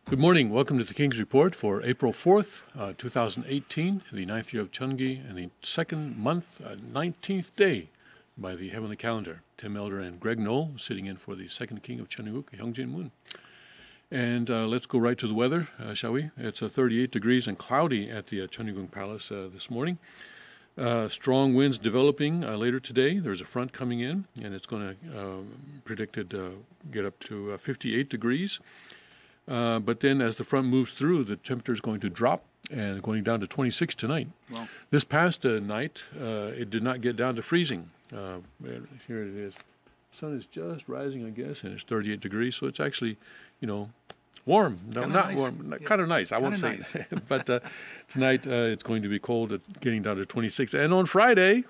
Good morning. Welcome to the King's Report for April 4th, 2018, the 9th year of Chungi, and the second month, 19th day by the heavenly calendar. Tim Elder and Greg Knoll sitting in for the second king of Chunuguk, Hyung Moon. And let's go right to the weather, shall we? It's 38 degrees and cloudy at the Chunuguk Palace this morning. Strong winds developing later today. There's a front coming in, and it's going to, predicted get up to 58 degrees. But then as the front moves through, the temperature is going to drop and going down to 26 tonight. Wow. This past night, it did not get down to freezing. Here it is. The sun is just rising, I guess, and it's 38 degrees. So it's actually, warm. No, not nice. Warm. Yeah. Kind of nice. I won't say nice. But tonight it's going to be cold, getting down to 26. And on Friday,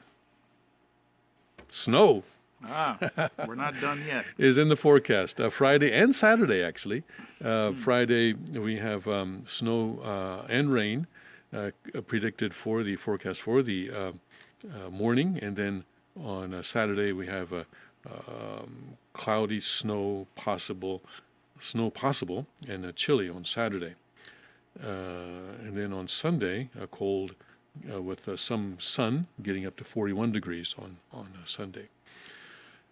snow. We're not done yet. Is in the forecast. Friday and Saturday, actually. Friday, we have snow and rain predicted for the forecast for the morning. And then on Saturday, we have cloudy snow possible, and chilly on Saturday. And then on Sunday, cold with some sun, getting up to 41 degrees on Sunday.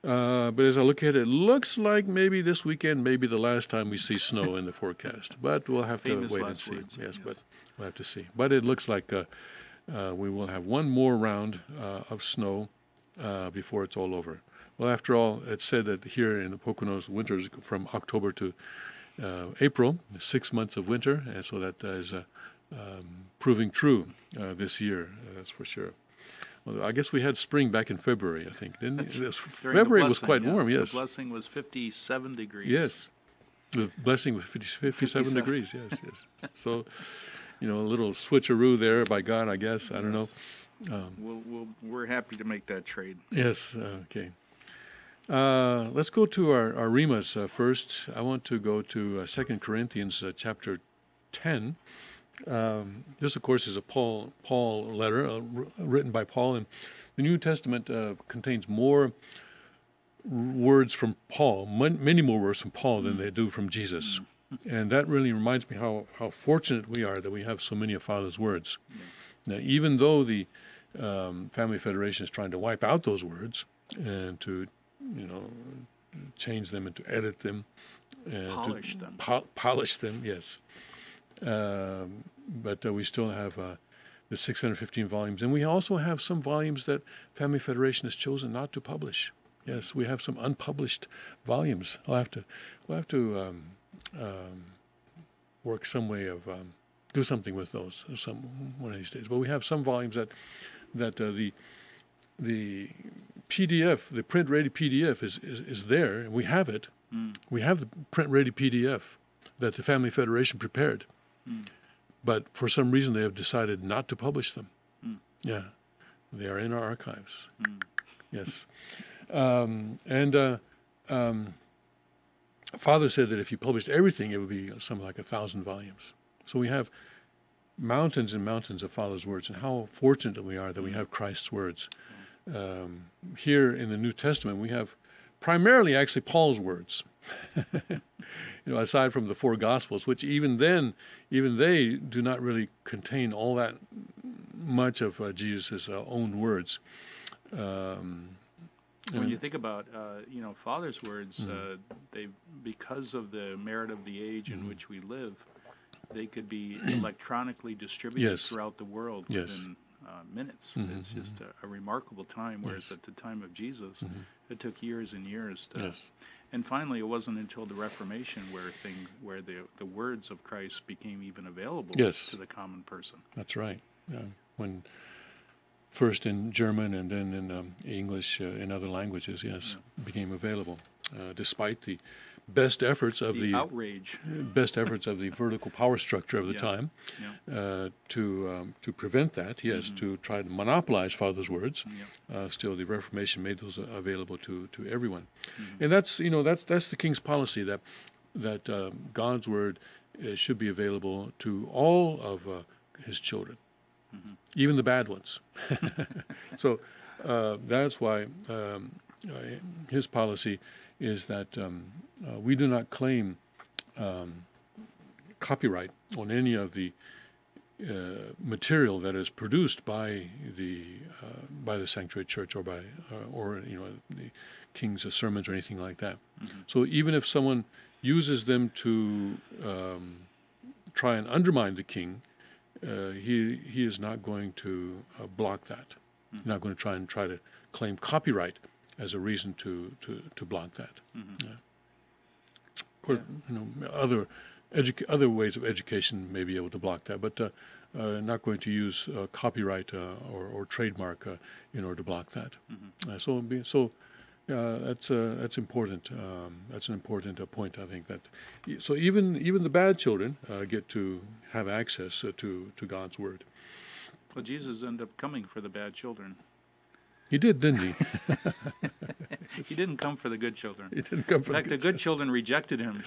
But as I look at it, it looks like maybe this weekend may be the last time we see snow in the forecast. But we'll have to wait and see. Words, yes, but we'll have to see. But it looks like we will have one more round of snow before it's all over. Well, after all, it's said that here in the Poconos, winters from October to April, 6 months of winter, and so that is proving true this year, that's for sure. Well, I guess we had spring back in February, I think, didn't it? February was quite warm, yes. The blessing was 57 degrees. Yes. The blessing was 57 degrees, yes. So, a little switcheroo there by God, I guess. I don't know. We're happy to make that trade. Yes, okay. Let's go to our Rimas first. I want to go to 2 Corinthians chapter 10. This, of course, is a Paul letter written by Paul, and the New Testament contains more words from Paul, many more words from Paul than they do from Jesus. And that really reminds me how fortunate we are that we have so many of Father's words. Now, even though the Family Federation is trying to wipe out those words and to, change them and to edit them. And polish them. Polish them, yes. But we still have the 615 volumes, and we also have some volumes that Family Federation has chosen not to publish. Yes, we have some unpublished volumes. We'll have to work some way of do something with those one of these days. But we have some volumes that the PDF, the print-ready PDF, is there, and we have it. We have the print-ready PDF that the Family Federation prepared. But for some reason, they have decided not to publish them. Yeah, they are in our archives. Yes. Father said that if you published everything, it would be something like 1,000 volumes. So we have mountains and mountains of Father's words, and how fortunate we are that we have Christ's words. Here in the New Testament, we have primarily actually Paul's words. Aside from the four Gospels, which even they do not really contain all that much of Jesus' own words. When you think about, Father's words, they, because of the merit of the age in which we live, they could be electronically distributed throughout the world within minutes. It's just a remarkable time, whereas at the time of Jesus, it took years and years to... And finally, it wasn't until the Reformation where the words of Christ became even available to the common person. That's right. When first in German and then in English and other languages, became available, despite the best efforts of the outrage, best efforts of the vertical power structure of the time to prevent that. To try to monopolize Father's words. Still, the Reformation made those available to everyone, and that's the King's policy that God's word should be available to all of His children, even the bad ones. So that's why His policy is that we do not claim copyright on any of the material that is produced by the sanctuary church or by the king's sermons or anything like that. Mm-hmm. So even if someone uses them to try and undermine the king, he is not going to block that. Mm-hmm. He's not going to try to claim copyright as a reason to block that. Mm-hmm. Of course, other ways of education may be able to block that, but not going to use copyright or trademark in order to block that. Mm-hmm. That's important. That's an important point, I think. That so even the bad children get to have access to God's word. Well, Jesus ended up coming for the bad children. He did, didn't he? He didn't come for the good children. He didn't come for In fact, the good children rejected him.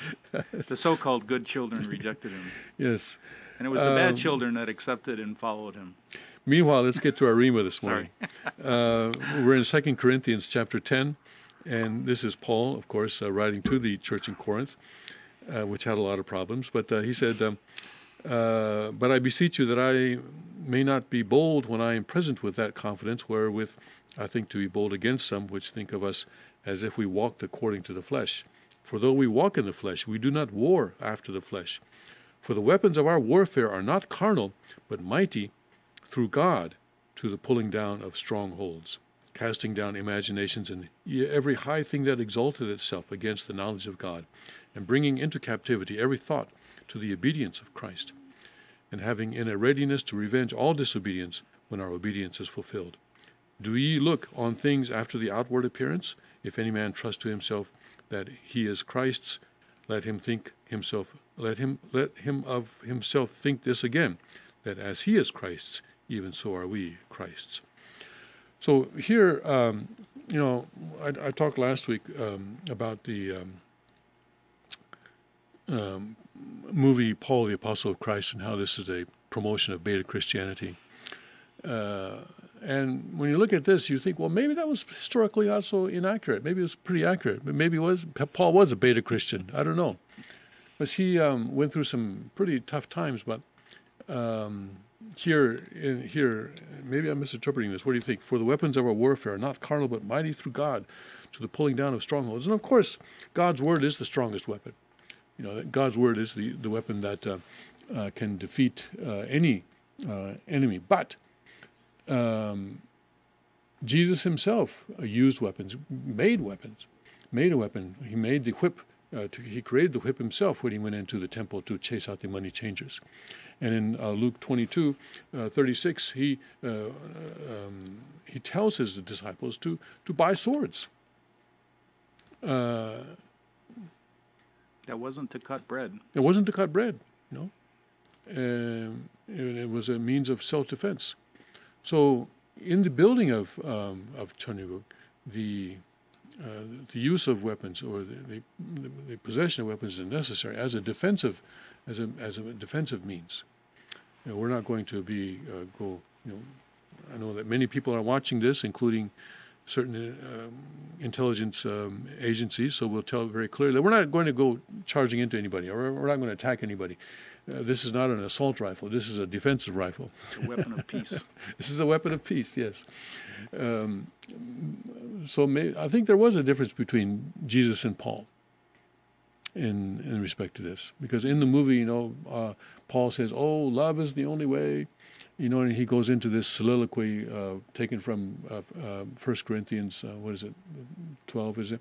The so-called good children rejected him. Yes. And it was the bad children that accepted and followed him. Meanwhile, let's get to our rhema this morning. We're in 2 Corinthians chapter 10, and this is Paul, of course, writing to the church in Corinth, which had a lot of problems. But he said, but I beseech you that I may not be bold when I am present with that confidence wherewith I think to be bold against some which think of us as if we walked according to the flesh. For though we walk in the flesh, we do not war after the flesh. For the weapons of our warfare are not carnal, but mighty through God to the pulling down of strongholds, casting down imaginations and every high thing that exalted itself against the knowledge of God, and bringing into captivity every thought to the obedience of Christ, and having in a readiness to revenge all disobedience when our obedience is fulfilled. Do ye look on things after the outward appearance? If any man trust to himself that he is Christ's, let him of himself think this again, that as he is Christ's, even so are we Christ's. So here, I talked last week about the movie Paul the Apostle of Christ and how this is a promotion of beta Christianity. And when you look at this, you think, well, maybe that was historically not so inaccurate. Maybe it was pretty accurate. But maybe Paul was a beta Christian. I don't know. But he went through some pretty tough times. But here, maybe I'm misinterpreting this. What do you think? For the weapons of our warfare are not carnal, but mighty through God to the pulling down of strongholds. And of course, God's word is the strongest weapon. God's word is the weapon that can defeat any enemy. But Jesus himself used weapons, made a weapon. He made the whip. He created the whip himself when he went into the temple to chase out the money changers. And in Luke 22:36, he tells his disciples to buy swords. That wasn't to cut bread. It wasn't to cut bread, it was a means of self-defense. So, in the building of Cheongguk, the use of weapons or the possession of weapons is necessary as a defensive means. We're not going to be I know that many people are watching this, including certain intelligence agencies. So we'll tell very clearly that we're not going to go charging into anybody, or we're not going to attack anybody. This is not an assault rifle. This is a defensive rifle. It's a weapon of peace. This is a weapon of peace, yes. So I think there was a difference between Jesus and Paul in respect to this. Because in the movie, Paul says, oh, love is the only way. And he goes into this soliloquy taken from 1 Corinthians, 12, is it?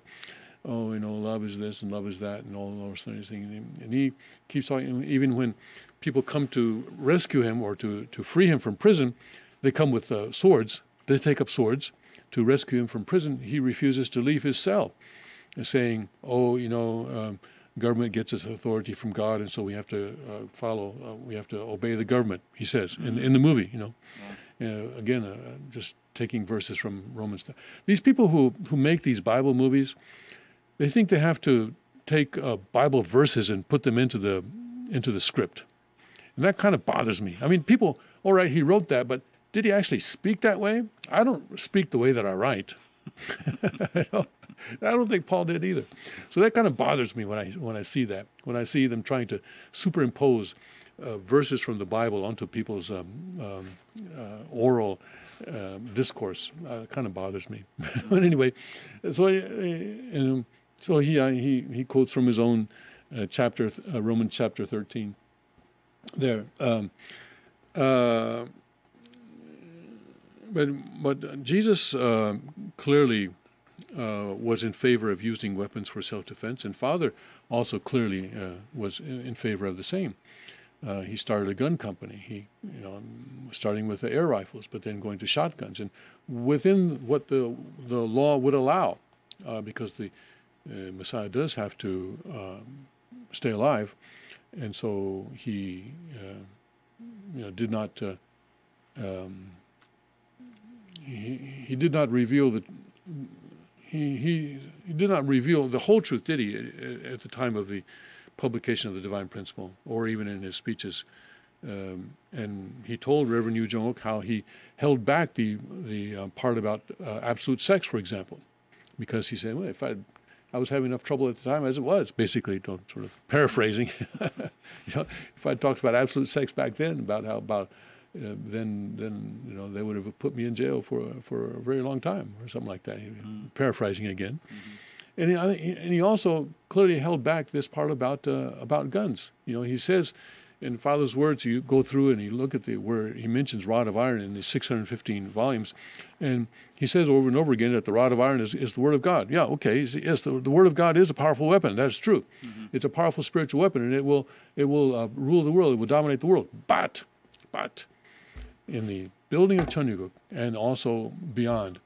Oh, love is this and love is that and all those things. And he keeps talking, even when people come to rescue him or to free him from prison, they come with swords. They take up swords to rescue him from prison. He refuses to leave his cell, saying, government gets its authority from God, and so we have to we have to obey the government, he says, in the movie, Again, just taking verses from Romans. These people who make these Bible movies, they think they have to take Bible verses and put them into the script. And that kind of bothers me. I mean, people, all right, he wrote that, but did he actually speak that way? I don't speak the way that I write. I don't think Paul did either. So that kind of bothers me when I see that, when I see them trying to superimpose verses from the Bible onto people's oral discourse. Kind of bothers me. But anyway, so he quotes from his own chapter, Romans chapter 13. There, but Jesus clearly was in favor of using weapons for self-defense, and Father also clearly was in favor of the same. He started a gun company. He, starting with the air rifles, but then going to shotguns, and within what the law would allow, because the Messiah does have to stay alive, and so he, did not. He did not reveal the. He did not reveal the whole truth, did he? At the time of the publication of the Divine Principle, or even in his speeches, and he told Reverend Yu Jung-ok how he held back the part about absolute sex, for example, because he said, well, if I was having enough trouble at the time as it was, basically, sort of paraphrasing. If I talked about absolute sex back then, then they would have put me in jail for a very long time or something like that. Paraphrasing again, and he also clearly held back this part about guns. He says in Father's words, you go through and you look at where he mentions rod of iron in the 615 volumes, and he says over and over again that the rod of iron is the Word of God. Yeah, okay, yes, the Word of God is a powerful weapon. That's true. Mm-hmm. It's a powerful spiritual weapon, and it will rule the world. It will dominate the world. But in the building of Cheongguk and also beyond,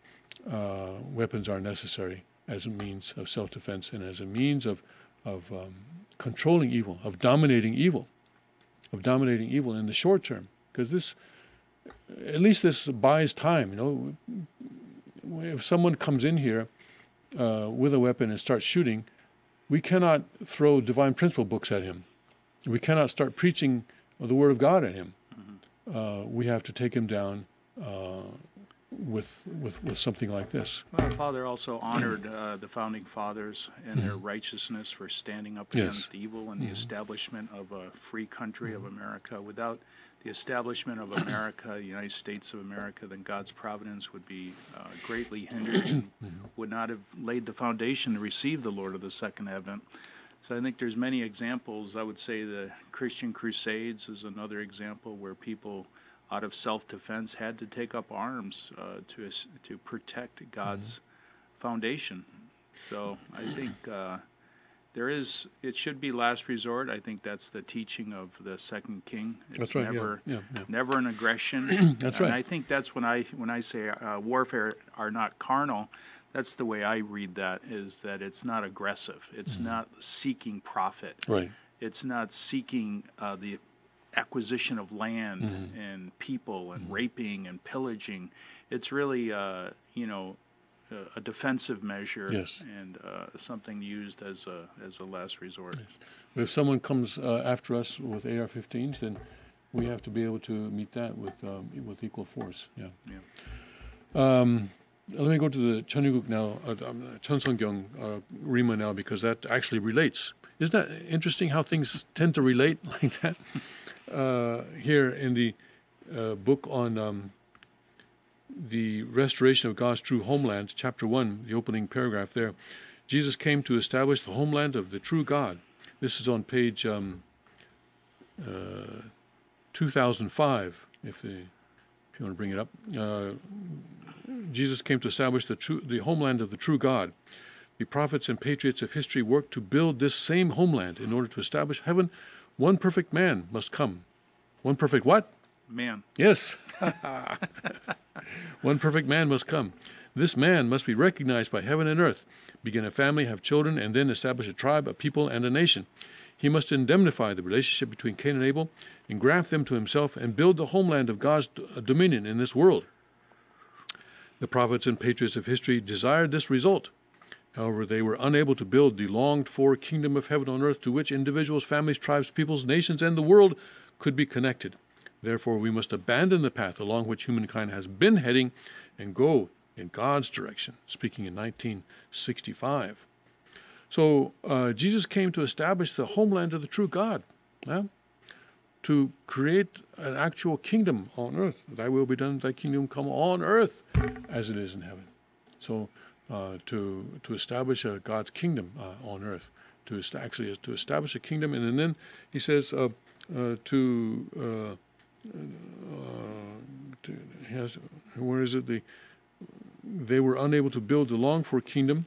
weapons are necessary as a means of self-defense and as a means of controlling evil, of dominating evil in the short term. Because at least this buys time. If someone comes in here with a weapon and starts shooting, we cannot throw divine principle books at him. We cannot start preaching the Word of God at him. We have to take him down with something like this. Well, Father also honored the founding fathers and their righteousness for standing up against evil and the establishment of a free country of America. Without the establishment of America, the United States of America, then God's providence would be greatly hindered and would not have laid the foundation to receive the Lord of the Second Advent. So I think there's many examples. I would say the Christian Crusades is another example where people, out of self-defense, had to take up arms to protect God's foundation. So I think it should be last resort. I think that's the teaching of the second king. It's that's right. Never an aggression. That's right. And I think that's when I say warfare are not carnal. That's the way I read that, is that it's not aggressive. It's not seeking profit. Right. It's not seeking the acquisition of land and people and raping and pillaging. It's really, a defensive measure and something used as a last resort. Yes. But if someone comes after us with AR-15s, then we have to be able to meet that with equal force. Let me go to the Cheongguk now, Cheonsonggyong Rima now, because that actually relates. Isn't that interesting how things tend to relate like that? Here in the book on the restoration of God's true homeland, chapter 1, the opening paragraph there, Jesus came to establish the homeland of the true God. This is on page 2005, if you want to bring it up. Jesus came to establish the homeland of the true God. The prophets and patriots of history worked to build this same homeland. In order to establish heaven, one perfect man must come. One perfect what? Man. Yes. One perfect man must come. This man must be recognized by heaven and earth, begin a family, have children, and then establish a tribe, a people, and a nation. He must indemnify the relationship between Cain and Abel, engraft them to himself, and build the homeland of God's dominion in this world. The prophets and patriots of history desired this result. However, they were unable to build the longed-for kingdom of heaven on earth to which individuals, families, tribes, peoples, nations, and the world could be connected. Therefore, we must abandon the path along which humankind has been heading and go in God's direction, speaking in 1965. So Jesus came to establish the homeland of the true God, to create an actual kingdom on earth. Thy will be done, thy kingdom come on earth as it is in heaven. So to establish God's kingdom on earth, to establish a kingdom, and then he says where is it? They were unable to build the longed-for kingdom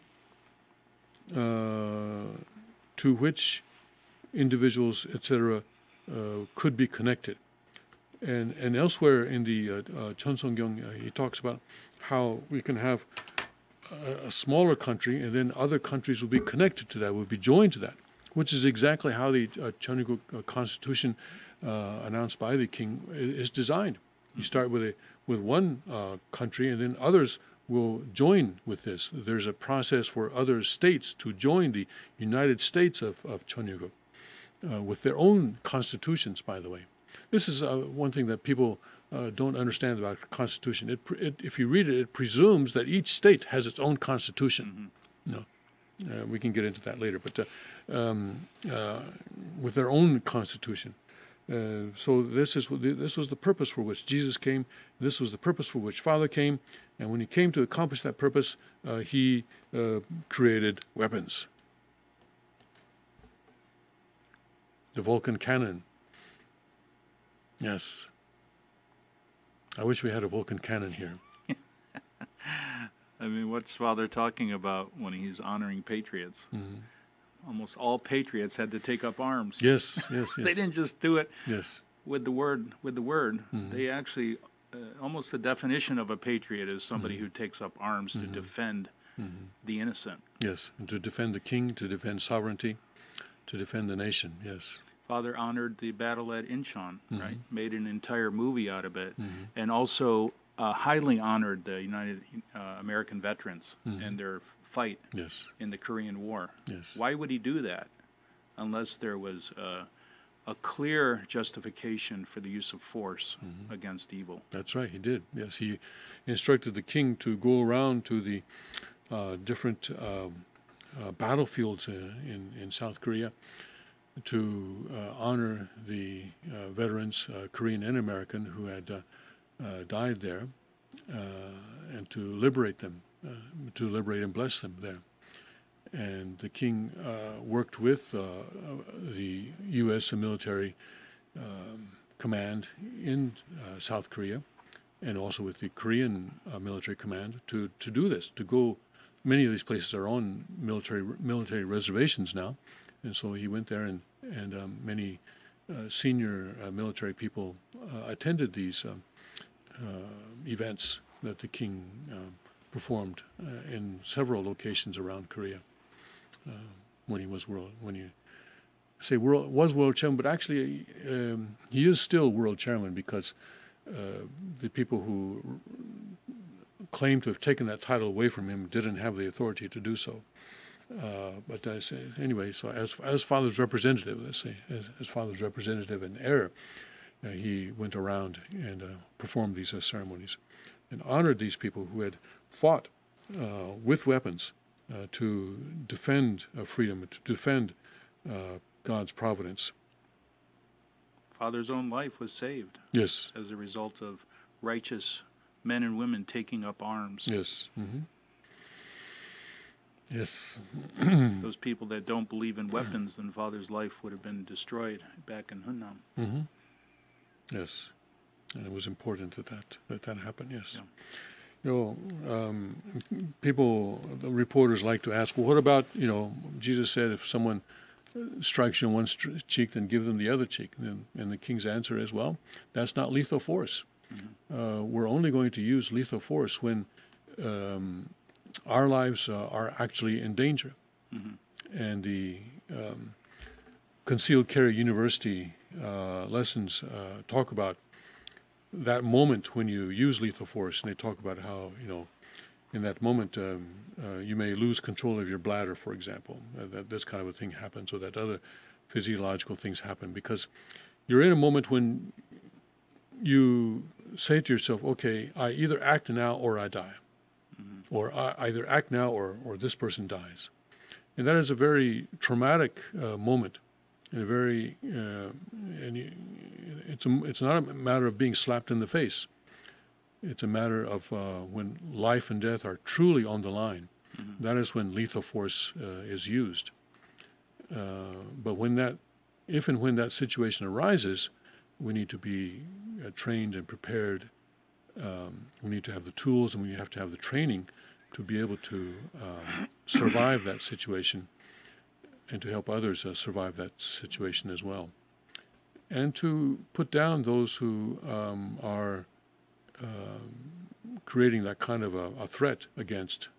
to which individuals, etc., could be connected. And elsewhere in the Cheonsongyong, he talks about how we can have a smaller country, and then other countries will be connected to that, will be joined to that, which is exactly how the Cheongguk Constitution announced by the king is designed. You start with one country, and then others will join with this. There's a process for other states to join the United States of Cheongguk with their own constitutions, by the way. This is one thing that people don't understand about the Constitution. If you read it, it presumes that each state has its own constitution. Mm-hmm. We can get into that later, but with their own constitution. So this was the purpose for which Jesus came. This was the purpose for which Father came. And when he came to accomplish that purpose, he created weapons. The Vulcan cannon. Yes. I wish we had a Vulcan cannon here. I mean, what's Father talking about when he's honoring patriots? Mm-hmm. Almost all patriots had to take up arms. Yes. They didn't just do it yes. with the word. Mm-hmm. They actually, almost the definition of a patriot is somebody mm-hmm. who takes up arms mm-hmm. to defend mm-hmm. the innocent. Yes, and to defend the king, to defend sovereignty, to defend the nation, yes. Father honored the battle at Incheon, mm-hmm. right? Made an entire movie out of it, mm-hmm. and also highly honored the United American veterans mm-hmm. and their fight yes. in the Korean War. Yes. Why would he do that unless there was a clear justification for the use of force mm-hmm. against evil? That's right, he did. Yes, he instructed the king to go around to the different battlefields in South Korea to honor the veterans, Korean and American, who had died there, and to liberate them, to liberate and bless them there. And the king worked with the U.S. military command in South Korea, and also with the Korean military command to do this, to go. Many of these places are on military reservations now. And so he went there, and many senior military people attended these events that the king performed in several locations around Korea when he was world chairman, but actually he is still world chairman because the people who claim to have taken that title away from him didn't have the authority to do so. But anyway, so as Father's representative, let's say, as Father's representative in air, he went around and performed these ceremonies and honored these people who had fought with weapons to defend freedom, to defend God's providence. Father's own life was saved. Yes. As a result of righteous men and women taking up arms. Yes. Mm-hmm. Yes. Those people that don't believe in weapons, then Father's life would have been destroyed back in Hunnam. Mm-hmm. Yes. And it was important that happened, yes. Yeah. The reporters like to ask, well, what about, Jesus said if someone strikes you on one cheek, then give them the other cheek. And the king's answer is, well, that's not lethal force. Mm-hmm. We're only going to use lethal force when our lives are actually in danger. Mm-hmm. And the Concealed Carry University lessons talk about that moment when you use lethal force, and they talk about how, in that moment you may lose control of your bladder, for example. That this kind of a thing happens, or that other physiological things happen, because you're in a moment when you say to yourself, okay, I either act now or I die. Mm-hmm. or either act now or this person dies. And that is a very traumatic moment, and a very it's not a matter of being slapped in the face. It's a matter of when life and death are truly on the line. Mm-hmm. That is when lethal force is used. But if and when that situation arises, we need to be trained and prepared. We need to have the tools, and we have to have the training to be able to survive that situation and to help others survive that situation as well. And to put down those who are creating that kind of a threat against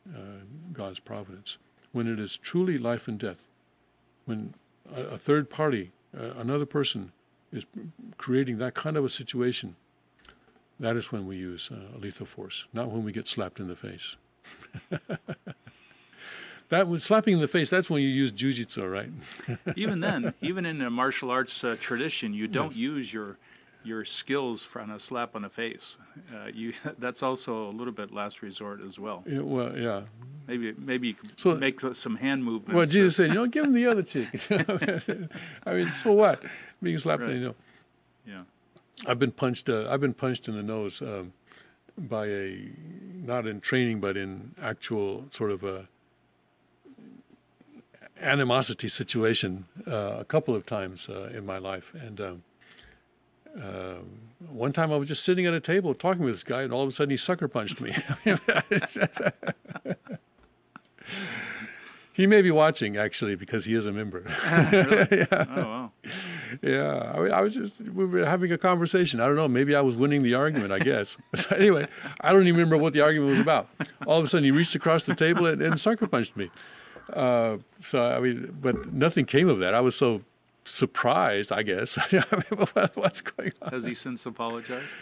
God's providence. When it is truly life and death, when a third party, another person, is creating that kind of a situation, that is when we use lethal force, not when we get slapped in the face. Slapping in the face, that's when you use jiu-jitsu, right? Even then, even in the martial arts tradition, you don't use your skills on a slap on the face. That's also a little bit last resort as well. Yeah, well, yeah. Maybe you can make some hand movements. Well, Jesus said, give him the other cheek. I mean, so what? Being slapped, right. Yeah. I've been punched in the nose by not in training, but in actual sort of a animosity situation a couple of times in my life. And one time I was just sitting at a table talking with this guy, and all of a sudden he sucker punched me. He may be watching, actually, because he is a member. Really? Yeah. Oh, wow. Yeah, we were having a conversation. I don't know, maybe I was winning the argument, I guess. Anyway, I don't even remember what the argument was about. All of a sudden he reached across the table and sucker punched me. But nothing came of that. I was so surprised, I guess. What's going on? Has he since apologized?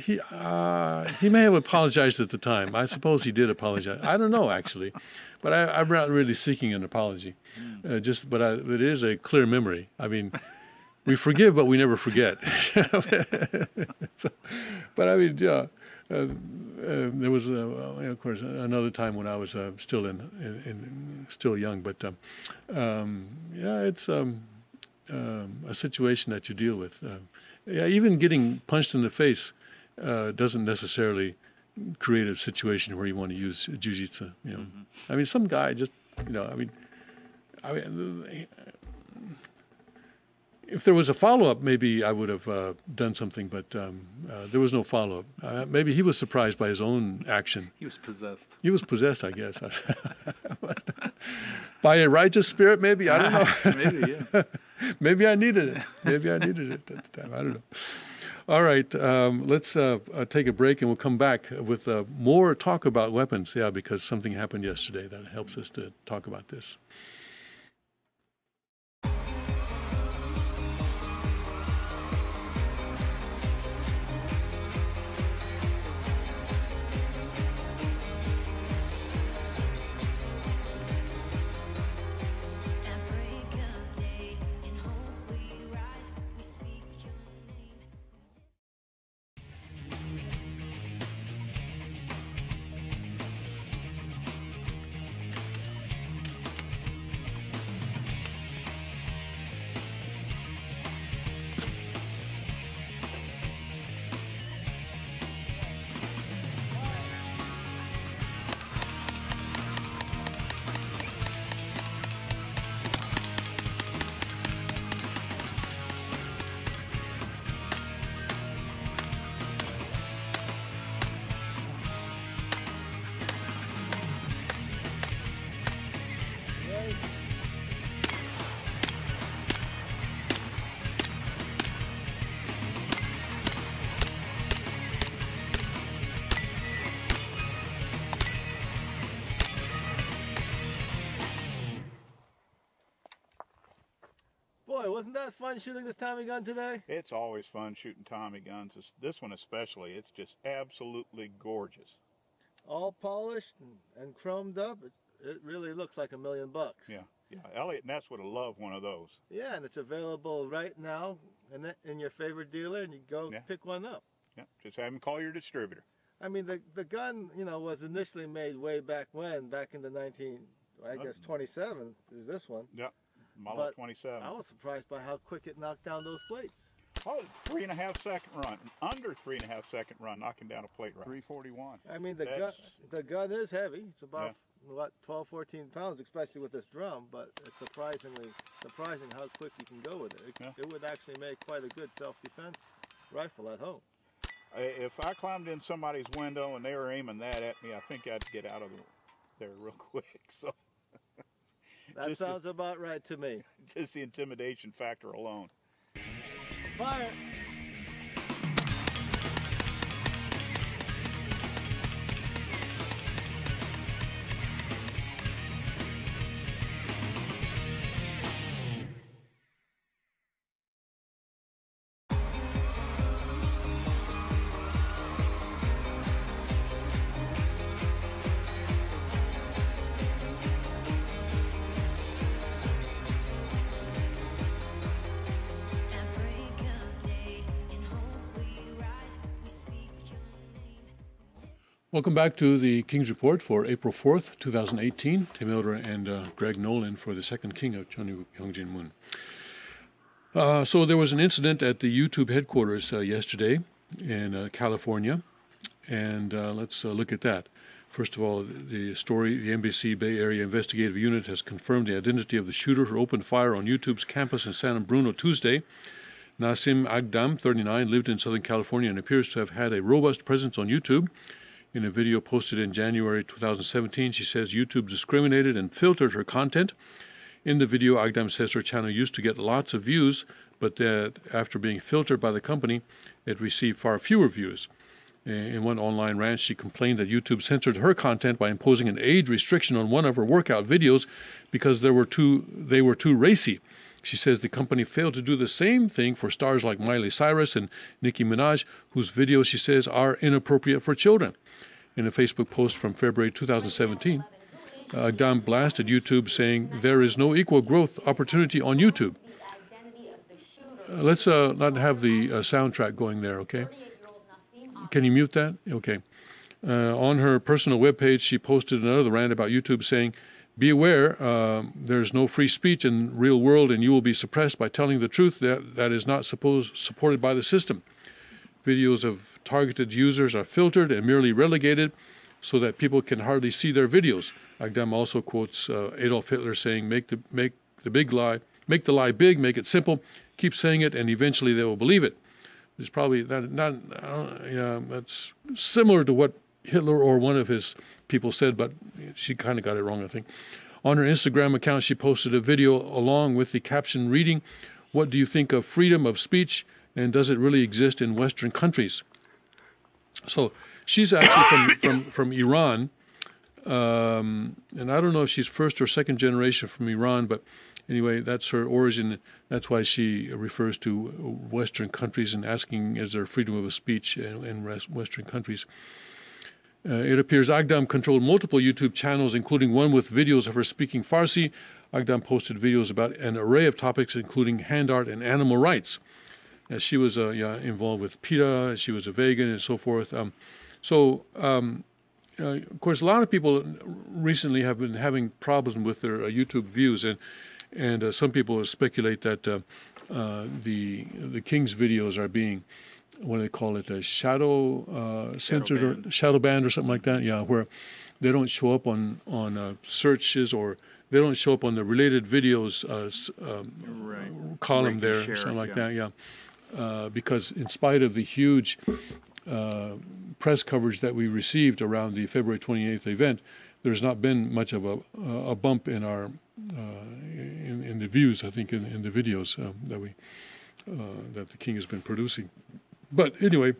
He may have apologized at the time. I suppose he did apologize. I don't know, actually. But I'm not really seeking an apology. But it is a clear memory. I mean, we forgive, but we never forget. But I mean, there was, of course, another time when I was still young. But it's a situation that you deal with. Even getting punched in the face doesn't necessarily create a situation where you want to use jiu-jitsu. Mm-hmm. I mean, some guy just, if there was a follow-up, maybe I would have done something, but there was no follow-up. Maybe he was surprised by his own action. He was possessed. He was possessed, I guess. By a righteous spirit, maybe? I don't know. Maybe, yeah. Maybe I needed it. Maybe I needed it at the time. I don't know. All right, let's take a break, and we'll come back with more talk about weapons. Yeah, because something happened yesterday that helps us to talk about this. Boy, wasn't that fun shooting this Tommy gun today? It's always fun shooting Tommy guns. This one especially, it's just absolutely gorgeous. All polished and chromed up. It really looks like $1,000,000. Yeah. Elliot Ness would have loved one of those. Yeah, and it's available right now in your favorite dealer, and you go pick one up. Yeah, just have him call your distributor. I mean, the gun, you know, was initially made way back when, back in the 27 is this one. Yeah, Model 27. I was surprised by how quick it knocked down those plates. Oh, 3.5 second run, under 3.5 second run, knocking down a plate right. 341. I mean, the gun is heavy. It's about what 12, 14 pounds, especially with this drum. But it's surprising how quick you can go with it. It would actually make quite a good self-defense rifle at home. If I climbed in somebody's window and they were aiming that at me, I think I'd get out of there real quick. So that sounds about right to me. Just the intimidation factor alone. Fire! Welcome back to the King's Report for April 4th, 2018. Tim Elder and Greg Nolan for the second king of Cheongguk, Hyung Moon. So there was an incident at the YouTube headquarters yesterday in California, and let's look at that. First of all, the story, the NBC Bay Area Investigative Unit has confirmed the identity of the shooter who opened fire on YouTube's campus in San Bruno Tuesday. Nasim Agdam, 39, lived in Southern California and appears to have had a robust presence on YouTube. In a video posted in January 2017, she says YouTube discriminated and filtered her content. In the video, Agdam says her channel used to get lots of views, but that after being filtered by the company, it received far fewer views. In one online rant, she complained that YouTube censored her content by imposing an age restriction on one of her workout videos because they were too racy. She says the company failed to do the same thing for stars like Miley Cyrus and Nicki Minaj, whose videos, she says, are inappropriate for children. In a Facebook post from February 2017, Agdam blasted YouTube saying, "There is no equal growth opportunity on YouTube." Let's not have the soundtrack going there, okay? Can you mute that? Okay. On her personal webpage, she posted another rant about YouTube saying, "Be aware, there's no free speech in real world, and you will be suppressed by telling the truth that is not supported by the system. Videos of targeted users are filtered and merely relegated so that people can hardly see their videos." Agdam also quotes Adolf Hitler saying, "Make the lie big, make it simple, keep saying it, and eventually they will believe it." There's probably that's similar to what Hitler or one of his people said, but she kind of got it wrong, I think. On her Instagram account, she posted a video along with the caption reading, "What do you think of freedom of speech, and does it really exist in Western countries?" So she's actually from Iran, and I don't know if she's first or second generation from Iran, but anyway, that's her origin. That's why she refers to Western countries and asking, is there freedom of speech in Western countries? It appears Agdam controlled multiple YouTube channels, including one with videos of her speaking Farsi. Agdam posted videos about an array of topics, including hand art and animal rights. She was involved with PETA, she was a vegan, and so forth. Of course, a lot of people recently have been having problems with their YouTube views, and some people speculate that the King's videos are being, what do they call it, censored or shadow banned or something like that. Yeah, where they don't show up on searches, or they don't show up on the related videos column there, or something like that. Yeah. Because in spite of the huge press coverage that we received around the February 28th event, there's not been much of a bump in our in the views, I think, in the videos that the King has been producing. But anyway,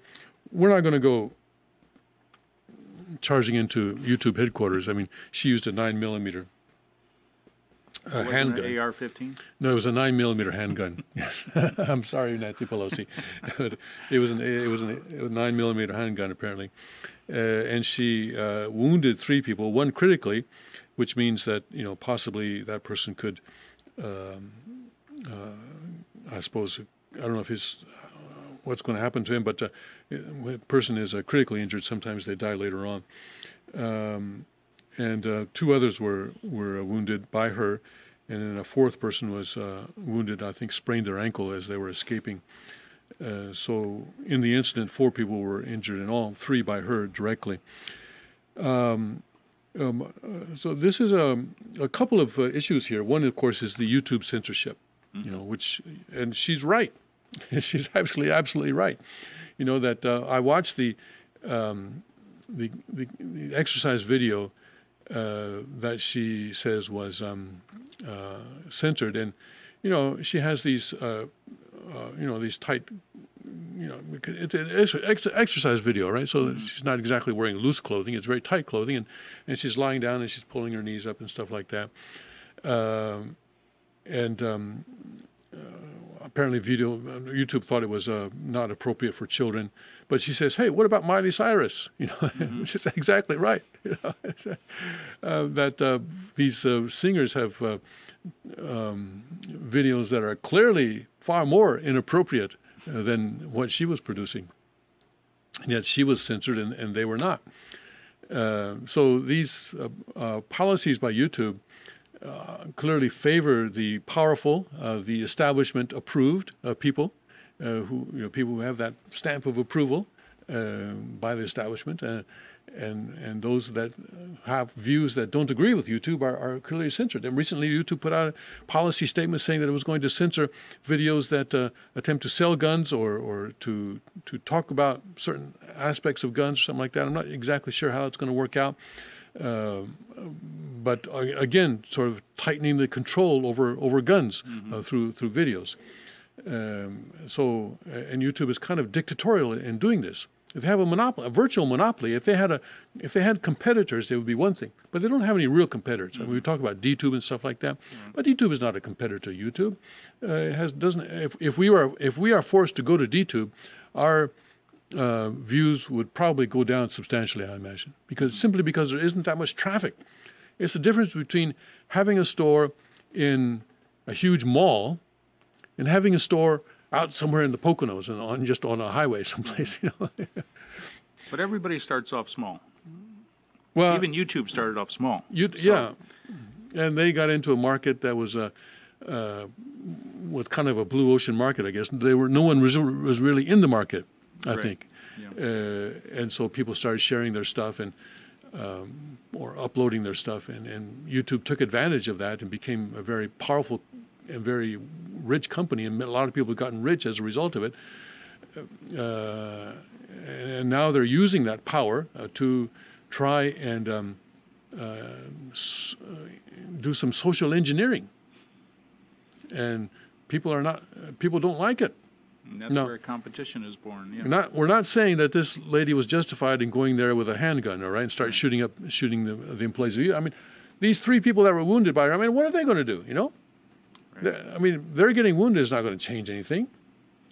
we're not going to go charging into YouTube headquarters. I mean, she used a 9mm handgun. An AR-15? No, it was a 9mm handgun. Yes, I'm sorry, Nancy Pelosi. It was a 9mm handgun apparently, and she wounded 3 people, one critically, which means that possibly that person could, I suppose, I don't know if what's going to happen to him, but when a person is critically injured, sometimes they die later on. And 2 others were wounded by her, and then a 4th person was wounded, I think sprained their ankle as they were escaping. So in the incident, 4 people were injured in all, 3 by her directly. So this is a couple of issues here. One, of course, is the YouTube censorship, you know, and she's right. She's absolutely right. You know, that I watched the exercise video that she says was censored, and you know, she has these these tight, you know, it's an exercise video, right? So she's not exactly wearing loose clothing; it's very tight clothing, and she's lying down and she's pulling her knees up and stuff like that. Apparently, YouTube thought it was not appropriate for children. But she says, "Hey, what about Miley Cyrus?" You know, which is exactly right. You know? That these singers have videos that are clearly far more inappropriate than what she was producing, and yet she was censored and they were not. So these policies by YouTube clearly favor the powerful, the establishment-approved people. People who have that stamp of approval by the establishment, and those that have views that don't agree with YouTube are clearly censored. And recently, YouTube put out a policy statement saying that it was going to censor videos that attempt to sell guns or to talk about certain aspects of guns or something like that. I'm not exactly sure how it's going to work out. But again, sort of tightening the control over guns through videos. And YouTube is kind of dictatorial in doing this. If they have a monopoly, a virtual monopoly, if they had competitors, it would be one thing. But they don't have any real competitors. I mean, we talk about DTube and stuff like that, but DTube is not a competitor to YouTube. If we are forced to go to DTube, our views would probably go down substantially, I imagine, simply because there isn't that much traffic. It's the difference between having a store in a huge mall and having a store out somewhere in the Poconos and just on a highway someplace, you know. But everybody starts off small. Well, even YouTube started off small. Yeah, and they got into a market that was kind of a blue ocean market, I guess. No one was really in the market, I think, and so people started sharing their stuff and or uploading their stuff, and YouTube took advantage of that and became a very powerful and very rich company, and a lot of people have gotten rich as a result of it. And now they're using that power to try and do some social engineering, and people don't like it. And that's where competition is born. Yeah. We're not saying that this lady was justified in going there with a handgun, all right, and start shooting the employees. I mean, these 3 people that were wounded by her, I mean, what are they going to do, you know? Right. I mean, they're getting wounded is not going to change anything.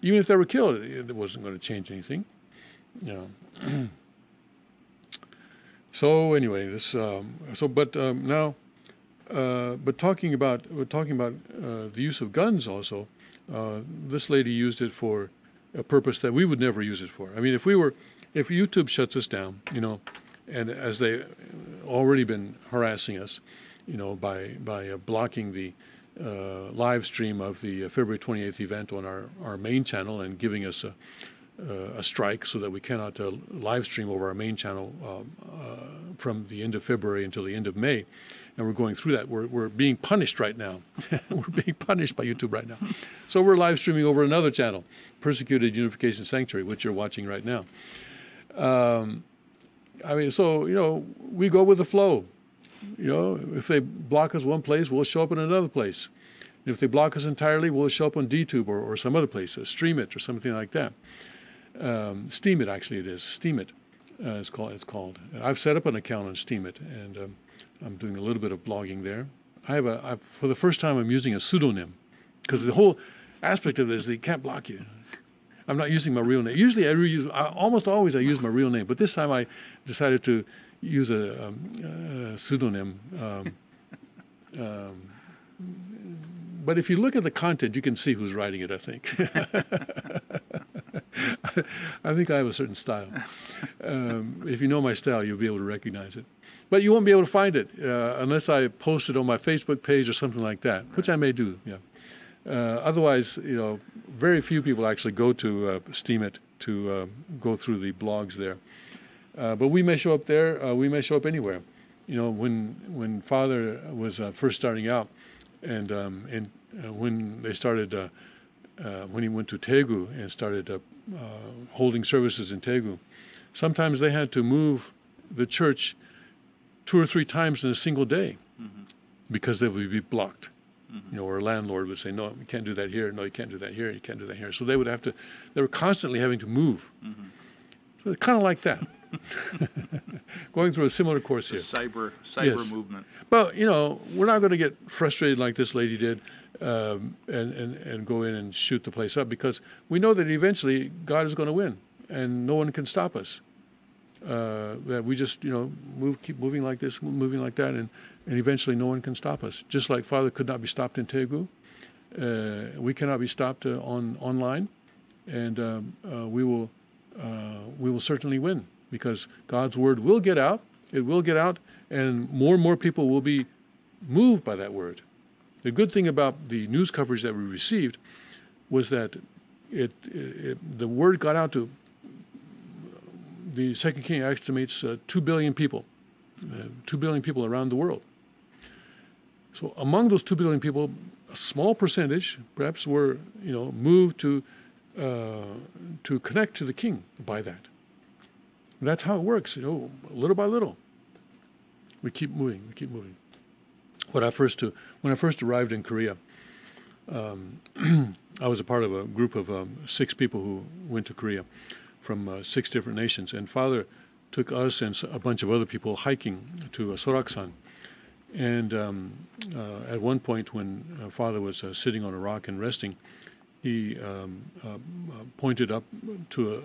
Even if they were killed, it wasn't going to change anything. You know. So anyway, but talking about the use of guns also, this lady used it for a purpose that we would never use it for. I mean, if YouTube shuts us down, you know, and as they already been harassing us, you know, by blocking the live stream of the February 28th event on our main channel and giving us a strike so that we cannot live stream over our main channel from the end of February until the end of May. And we're going through that. We're being punished right now. We're being punished by YouTube right now. So we're live streaming over another channel, Persecuted Unification Sanctuary, which you're watching right now. I mean, so, you know, we go with the flow. You know, if they block us one place, we'll show up in another place. And if they block us entirely, we'll show up on DTube or some other place, Stream It or something like that. Steam It, actually, it is. Steam It, it's called. I've set up an account on Steam It, and I'm doing a little bit of blogging there. For the first time, I'm using a pseudonym, because the whole aspect of this is they can't block you. I'm not using my real name. Usually, almost always I use my real name, but this time I decided to use a pseudonym. But if you look at the content, you can see who's writing it, I think. I think I have a certain style. If you know my style, you'll be able to recognize it. But you won't be able to find it unless I post it on my Facebook page or something like that, which I may do, yeah. Otherwise, very few people actually go to Steemit to go through the blogs there. But we may show up there. We may show up anywhere. When Father was first starting out, and when they started, when he went to Daegu and started holding services in Daegu, sometimes they had to move the church 2 or 3 times in a single day because they would be blocked. Or a landlord would say, no, you can't do that here. No, you can't do that here. You can't do that here. So they were constantly having to move. So kind of like that. Going through a similar course here. Cyber Yes. movement. But, we're not going to get frustrated like this lady did and go in and shoot the place up, because we know that eventually God is going to win and no one can stop us. That we just, keep moving like this, moving like that, and eventually no one can stop us. Just like Father could not be stopped in Daegu, we cannot be stopped online, and we will certainly win, because God's word will get out. It will get out, and more people will be moved by that word. The good thing about the news coverage that we received was that the word got out to, the Second King estimates 2 billion people, 2 billion people around the world. So among those 2 billion people, a small percentage perhaps were, moved to connect to the King by that. That's how it works, little by little. We keep moving, we keep moving. When I first arrived in Korea, I was a part of a group of 6 people who went to Korea from 6 different nations. And Father took us and a bunch of other people hiking to Soraksan. And at one point when Father was sitting on a rock and resting, he pointed up to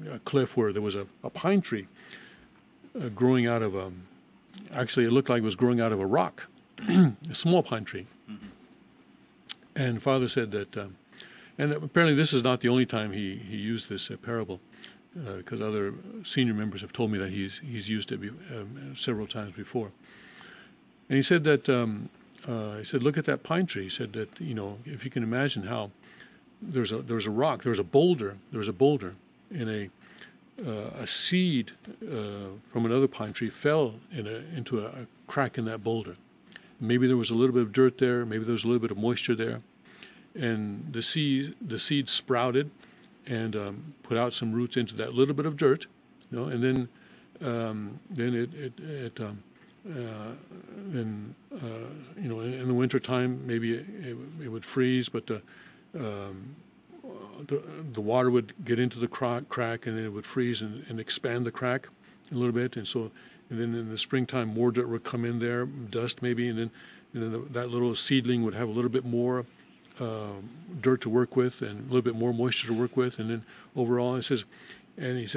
a cliff where there was a pine tree growing out of actually it looked like it was growing out of a rock, a small pine tree. And Father said that, and apparently this is not the only time he used this parable, because other senior members have told me that he's used it several times before. And he said that, look at that pine tree. He said that, if you can imagine how there's a rock, there's a boulder, and a seed from another pine tree fell into a crack in that boulder. Maybe there was a little bit of dirt there, maybe there was a little bit of moisture there, and the seed sprouted and put out some roots into that little bit of dirt, and then in the winter time maybe it would freeze, but the water would get into the crack, and then it would freeze and expand the crack a little bit, and then in the springtime more dirt would come in there, dust maybe, and then that little seedling would have a little bit more dirt to work with and a little bit more moisture to work with, and then overall he says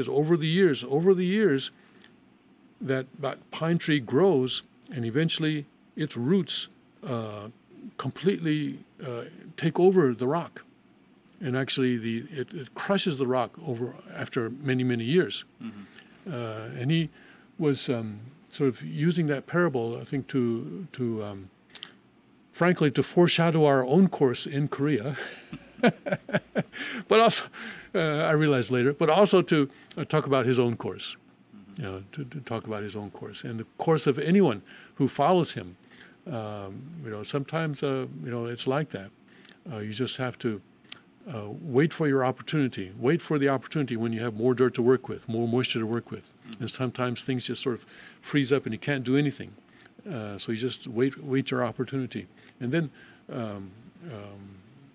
over the years that pine tree grows, and eventually its roots completely take over the rock. And actually, it crushes the rock over after many, many years. And he was sort of using that parable, I think, to frankly, to foreshadow our own course in Korea. But also, I realized later, but also to talk about his own course. To talk about his own course and the course of anyone who follows him. Sometimes it's like that. You just have to wait for your opportunity. Wait for the opportunity when you have more dirt to work with, more moisture to work with. And sometimes things just sort of freeze up and you can't do anything. So you just wait your opportunity. And then,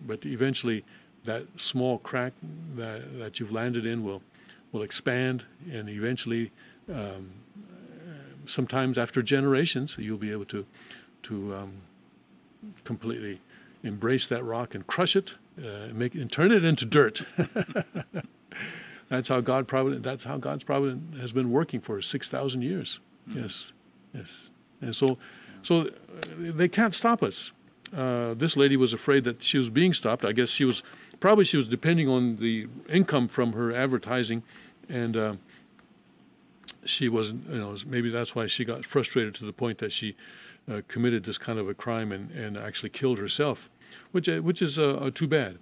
but eventually that small crack that you've landed in will expand, and eventually, sometimes after generations, you'll be able to completely embrace that rock and crush it, and turn it into dirt. That's how God's providence has been working for 6,000 years. Yes. And so they can't stop us. This lady was afraid that she was being stopped. I guess she was probably she was depending on the income from her advertising, and she wasn't, maybe that's why she got frustrated to the point that she committed this kind of a crime and actually killed herself, which is too bad.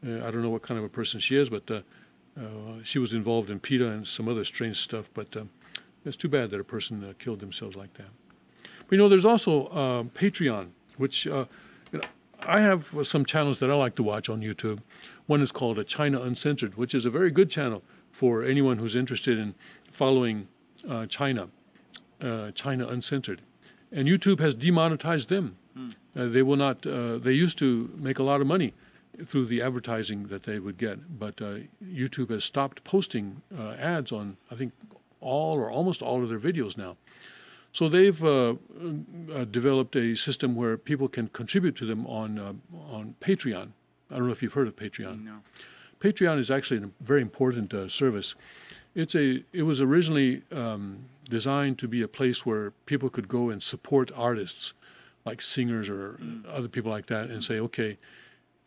I don't know what kind of a person she is, but she was involved in PETA and some other strange stuff, but it's too bad that a person killed themselves like that. But there's also Patreon, which I have some channels that I like to watch on YouTube. One is called China Uncensored, which is a very good channel for anyone who's interested in following China Uncensored. And YouTube has demonetized them. They will not. They used to make a lot of money through the advertising that they would get, but YouTube has stopped posting ads on, I think, all or almost all of their videos now. So they've developed a system where people can contribute to them on Patreon. I don't know if you've heard of Patreon. No. Patreon is actually a very important service. It was originally designed to be a place where people could go and support artists, like singers or other people like that, and say, okay,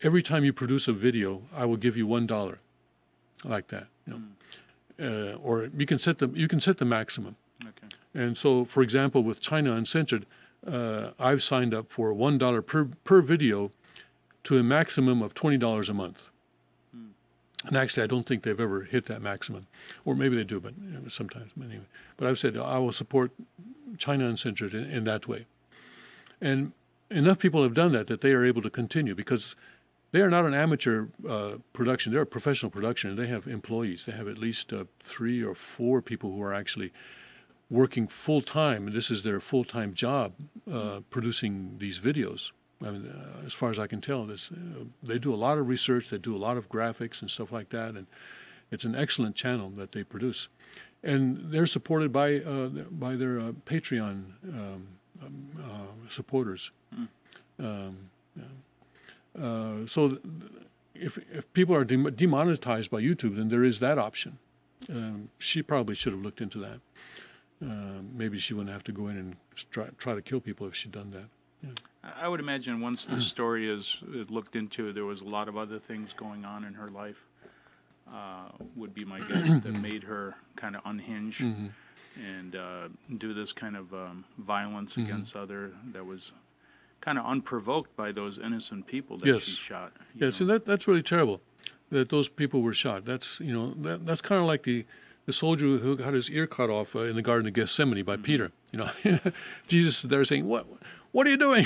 every time you produce a video, I will give you $1, like that. Or you can set the maximum. Okay. And so, for example, with China Uncensored, I've signed up for $1 per video to a maximum of $20 a month. And actually, I don't think they've ever hit that maximum. Or maybe they do, but sometimes. Anyway. But I've said I will support China Uncensored in that way. And enough people have done that they are able to continue, because they are not an amateur production. They're a professional production, and they have employees. They have at least 3 or 4 people who are actually working full-time, and this is their full-time job, producing these videos. I mean, as far as I can tell, they do a lot of research, they do a lot of graphics and stuff like that, and it's an excellent channel that they produce. And they're supported by their Patreon supporters. So if people are demonetized by YouTube, then there is that option. She probably should have looked into that. Maybe she wouldn't have to go in and try to kill people if she'd done that. Yeah. I would imagine once the story is looked into, there was a lot of other things going on in her life, would be my guess, that made her kind of unhinge and do this kind of violence against other, that was kind of unprovoked by those innocent people that she shot. Yes, and that's really terrible, that those people were shot. That's that's kind of like the soldier who got his ear cut off in the Garden of Gethsemane by Peter. Jesus is there saying, What are you doing?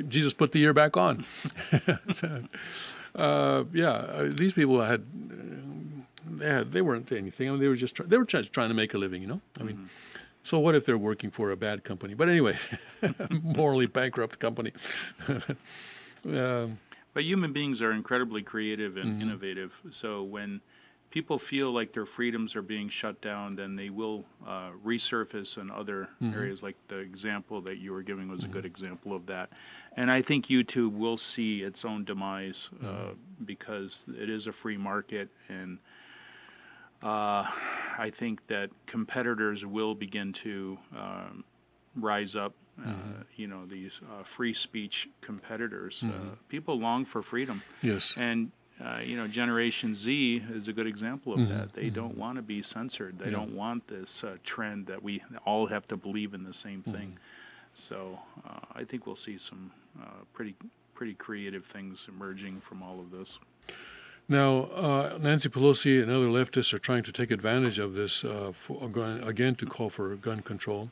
Jesus put the ear back on. These people they weren't anything. I mean, they were just trying to make a living. I mean, so what if they're working for a bad company? But anyway, morally bankrupt company. But human beings are incredibly creative and innovative. So when people feel like their freedoms are being shut down, then they will resurface in other areas. Like the example that you were giving was a good example of that. And I think YouTube will see its own demise because it is a free market, and I think that competitors will begin to rise up. These free speech competitors. People long for freedom. Yes. And Generation Z is a good example of that. They don't want to be censored. They don't want this trend that we all have to believe in the same thing. So I think we'll see some pretty creative things emerging from all of this. Now, Nancy Pelosi and other leftists are trying to take advantage of this again to call for gun control.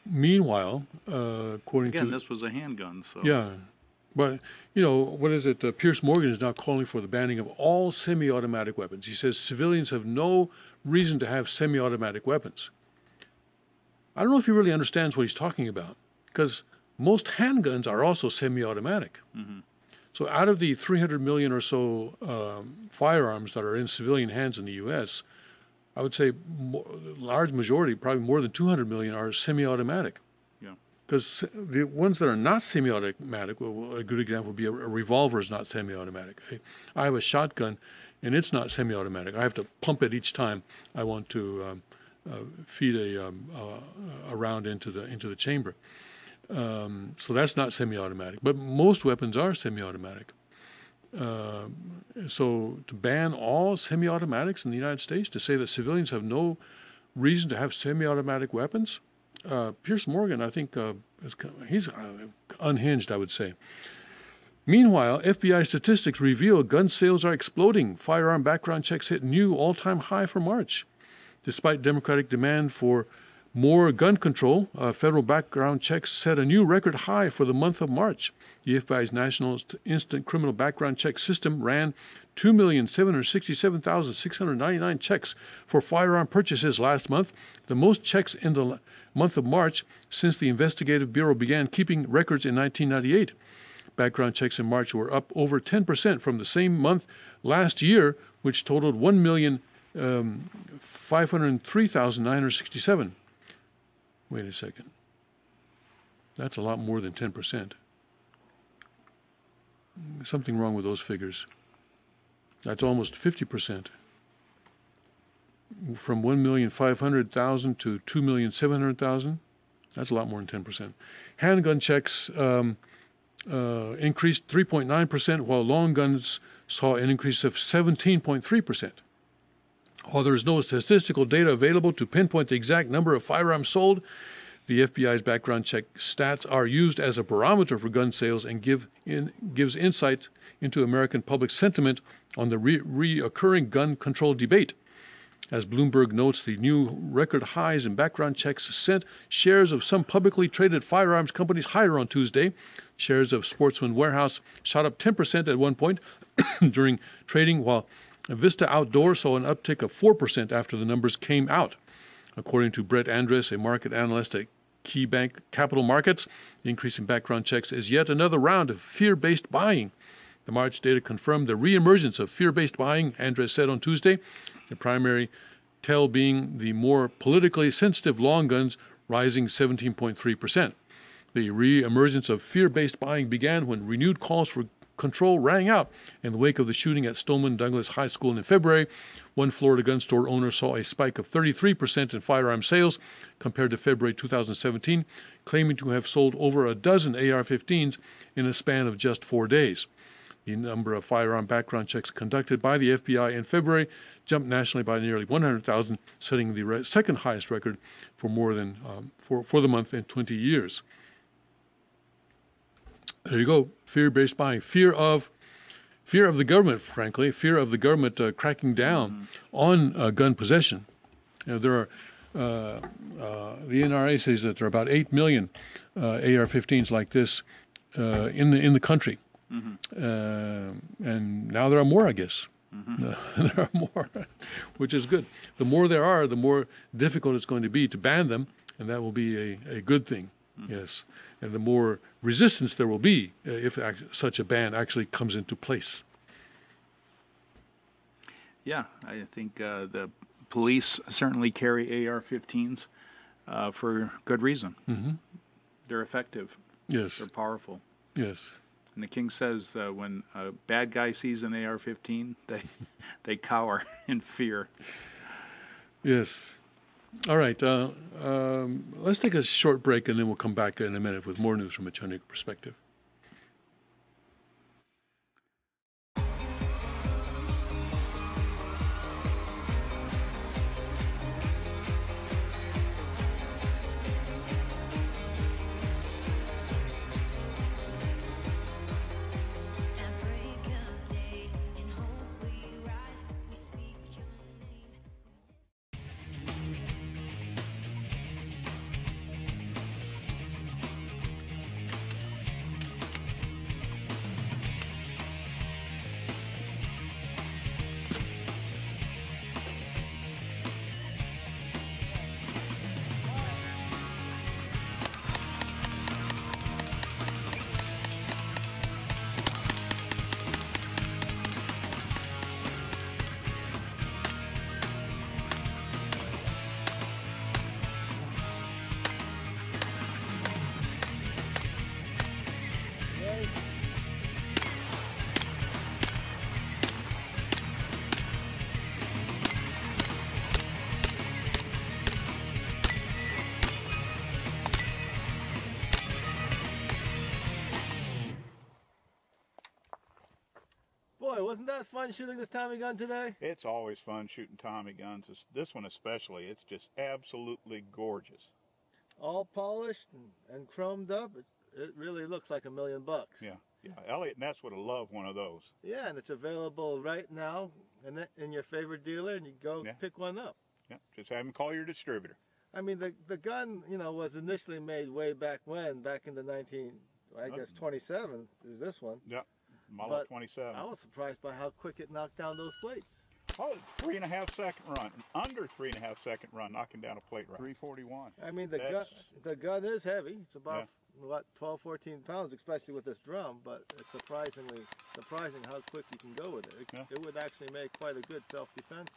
Meanwhile, this was a handgun, so yeah. But, what is it? Pierce Morgan is now calling for the banning of all semi-automatic weapons. He says civilians have no reason to have semi-automatic weapons. I don't know if he really understands what he's talking about, because most handguns are also semi-automatic. So out of the 300 million or so firearms that are in civilian hands in the U.S., I would say large majority, probably more than 200 million, are semi-automatic. Because the ones that are not semi-automatic, a good example would be a revolver is not semi-automatic. I have a shotgun, and it's not semi-automatic. I have to pump it each time I want to feed a round into the chamber. So that's not semi-automatic. But most weapons are semi-automatic. So to ban all semi-automatics in the United States, to say that civilians have no reason to have semi-automatic weapons, Piers Morgan, I think, he's unhinged, I would say. Meanwhile, FBI statistics reveal gun sales are exploding. Firearm background checks hit new all-time high for March. Despite Democratic demand for more gun control, federal background checks set a new record high for the month of March. The FBI's National Instant Criminal Background Check System ran 2,767,699 checks for firearm purchases last month, the most checks in the month of March since the Investigative Bureau began keeping records in 1998. Background checks in March were up over 10% from the same month last year, which totaled 1,503,967. Wait a second. That's a lot more than 10%. Something wrong with those figures. That's almost 50%. From 1,500,000 to 2,700,000. That's a lot more than 10%. Handgun checks increased 3.9%, while long guns saw an increase of 17.3%. While there is no statistical data available to pinpoint the exact number of firearms sold, the FBI's background check stats are used as a barometer for gun sales and gives insight into American public sentiment on the reoccurring gun control debate. As Bloomberg notes, the new record highs in background checks sent shares of some publicly traded firearms companies higher on Tuesday. Shares of Sportsman Warehouse shot up 10% at one point during trading, while Vista Outdoor saw an uptick of 4% after the numbers came out. According to Brett Andress, a market analyst at KeyBank Capital Markets, the increase in background checks is yet another round of fear-based buying. The March data confirmed the reemergence of fear-based buying, Andress said on Tuesday, the primary tell being the more politically sensitive long guns, rising 17.3%. The reemergence of fear-based buying began when renewed calls for control rang out in the wake of the shooting at Stoneman Douglas High School in February. One Florida gun store owner saw a spike of 33% in firearm sales compared to February 2017, claiming to have sold over a dozen AR-15s in a span of just 4 days. The number of firearm background checks conducted by the FBI in February jumped nationally by nearly 100,000, setting the second highest record for more than for the month in 20 years. There you go. Fear-based buying. Fear of the government, frankly. Fear of the government cracking down on gun possession. You know, there are the NRA says that there are about 8 million AR-15s like this in the country, and now there are more, I guess. There are more, which is good. The more there are, the more difficult it's going to be to ban them, and that will be a good thing. Yes, and the more resistance there will be if such a ban actually comes into place. Yeah, I think the police certainly carry AR-15s for good reason. They're effective. Yes. They're powerful. Yes. And the king says when a bad guy sees an AR-15, they cower in fear. Yes. All right. Let's take a short break, and then we'll come back in a minute with more news from a Chunuk perspective. wasn't that fun shooting this Tommy gun today? It's always fun shooting Tommy guns. This one especially. It's just absolutely gorgeous. All polished and chromed up. It really looks like $1 million. Yeah, yeah. Elliot Ness would have loved one of those. Yeah, and it's available right now in your favorite dealer, and you go pick one up. Yeah, just have him call your distributor. I mean, the gun, you know, was initially made way back when, back in the 27 is this one. Yeah, model 27. I was surprised by how quick it knocked down those plates. Oh, 3.5 second run, under 3.5 second run, knocking down a plate right. 341. I mean, the gun is heavy. It's about what, 12, 14 pounds, especially with this drum. But it's surprising how quick you can go with it. It would actually make quite a good self-defense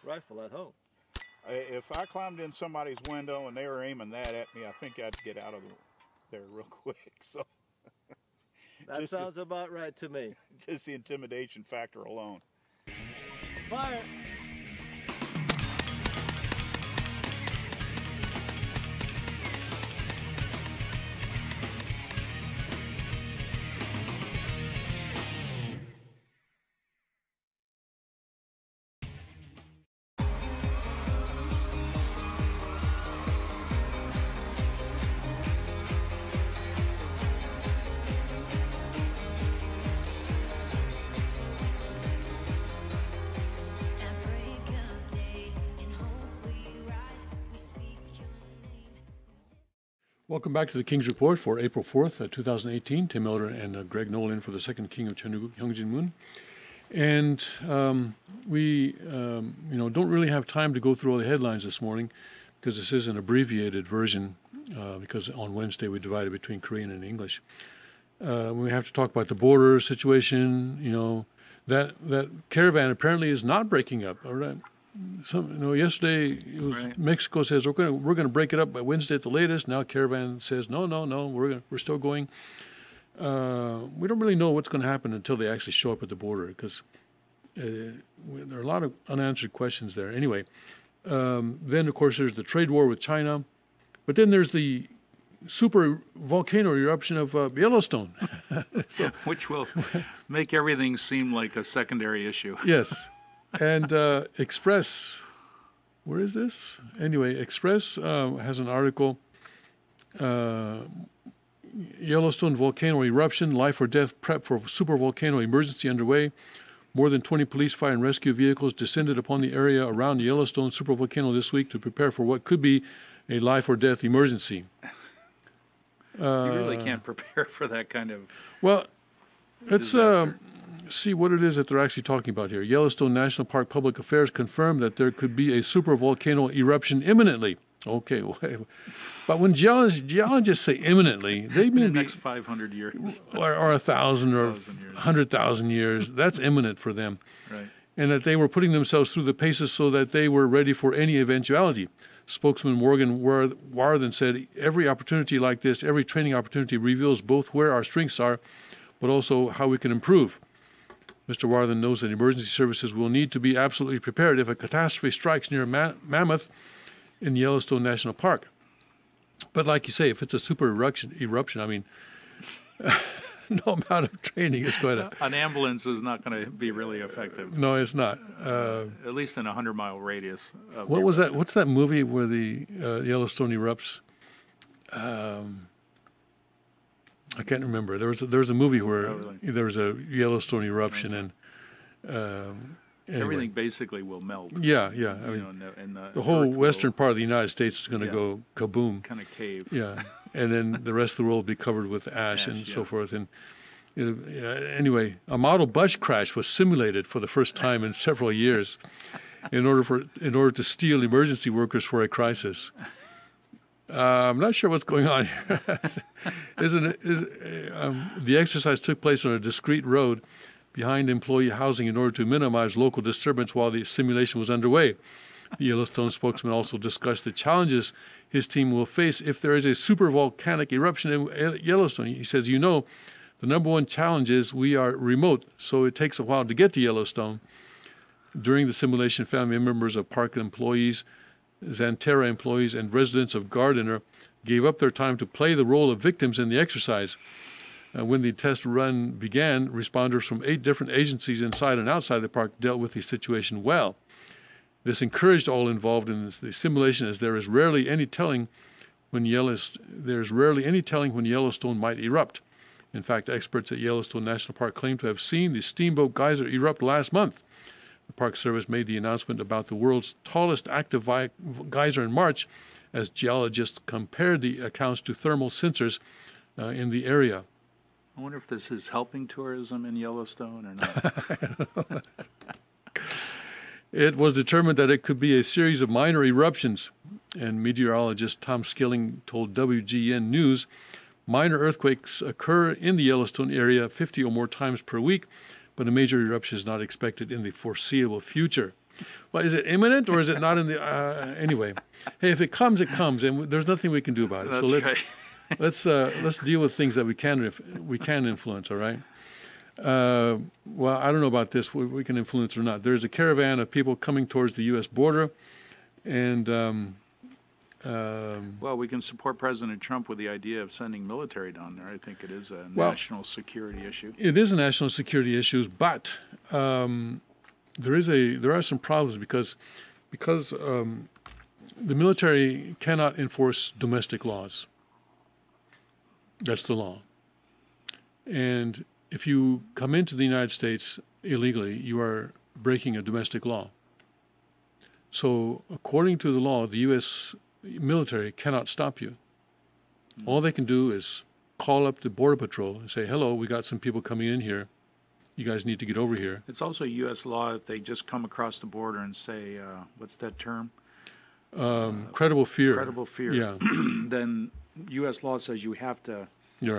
rifle at home. If I climbed in somebody's window and they were aiming that at me, I think I'd get out of there real quick. So that sounds about right to me. Just the intimidation factor alone. Fire! Welcome back to the King's Report for April 4th, 2018. Tim Elder and Greg Nolan for the second King of Chengdu, Hyung Moon. And we don't really have time to go through all the headlines this morning because this is an abbreviated version because on Wednesday we divided between Korean and English. We have to talk about the border situation, that caravan apparently is not breaking up, all right? Yesterday it was Mexico says we're going to break it up by Wednesday at the latest. Now Caravan says no, we're still going. We don't really know what's going to happen until they actually show up at the border because there are a lot of unanswered questions there. Anyway, then of course there's the trade war with China, but then there's the super volcano eruption of Yellowstone, which will make everything seem like a secondary issue. Yes. And Express, where is this? Anyway, Express has an article, Yellowstone volcano eruption, life or death prep for supervolcano emergency underway. More than 20 police, fire, and rescue vehicles descended upon the area around the Yellowstone supervolcano this week to prepare for what could be a life or death emergency. You really can't prepare for that kind of Let's see what it is that they're actually talking about here. Yellowstone National Park Public Affairs confirmed that there could be a supervolcano eruption imminently. Okay, but when geologists say imminently, they mean in the next 500 years, or 1,000 or 100,000 years. That's imminent for them, right? And that they were putting themselves through the paces so that they were ready for any eventuality. Spokesman Morgan Warthen said, "Every opportunity like this, every training opportunity reveals both where our strengths are, but also how we can improve." Mr. Warthen knows that emergency services will need to be absolutely prepared if a catastrophe strikes near Mammoth in Yellowstone National Park. But like you say, if it's a super eruption, I mean, no amount of training is going to... An ambulance is not going to be really effective. No, it's not. At least in a 100-mile radius. What was that? What's that movie where the Yellowstone erupts? I can't remember. There was a movie where there was a Yellowstone eruption and anyway. Everything basically will melt. Yeah. I mean, the whole western part of the United States is going to go kaboom. Kind of cave. Yeah, and then the rest of the world will be covered with ash and so forth. And anyway, a model bus crash was simulated for the first time in several years, in order to steel emergency workers for a crisis. I'm not sure what's going on here. The exercise took place on a discrete road behind employee housing in order to minimize local disturbance while the simulation was underway. The Yellowstone spokesman also discussed the challenges his team will face if there is a supervolcanic eruption in Yellowstone. He says, the number one challenge is we are remote, so it takes a while to get to Yellowstone. During the simulation, family members of park employees, Xanterra employees, and residents of Gardiner gave up their time to play the role of victims in the exercise. When the test run began, responders from 8 different agencies inside and outside the park dealt with the situation well. This encouraged all involved in the simulation, as there is rarely any telling when Yellowstone might erupt. In fact, experts at Yellowstone National Park claim to have seen the Steamboat Geyser erupt last month. The Park Service made the announcement about the world's tallest active geyser in March, as geologists compared the accounts to thermal sensors in the area. I wonder if this is helping tourism in Yellowstone or not. It was determined that it could be a series of minor eruptions, and meteorologist Tom Skilling told WGN News minor earthquakes occur in the Yellowstone area 50 or more times per week, but a major eruption is not expected in the foreseeable future. Well, is it imminent or is it not in the... anyway, hey, if it comes, it comes, and there's nothing we can do about it. That's right. let's deal with things that we can influence, all right? Well, I don't know about this, we can influence or not. There's a caravan of people coming towards the U.S. border, and... well, we can support President Trump with the idea of sending military down there. I think it is a national security issue. It is a national security issue, but there are some problems because the military cannot enforce domestic laws. That's the law. And if you come into the United States illegally, you are breaking a domestic law. So according to the law, the U.S. military cannot stop you. All they can do is call up the Border Patrol and say, hello, we got some people coming in here. You guys need to get over here. It's also U.S. law if they just come across the border and say, what's that term? Credible fear. Credible fear. Yeah. Then U.S. law says you have to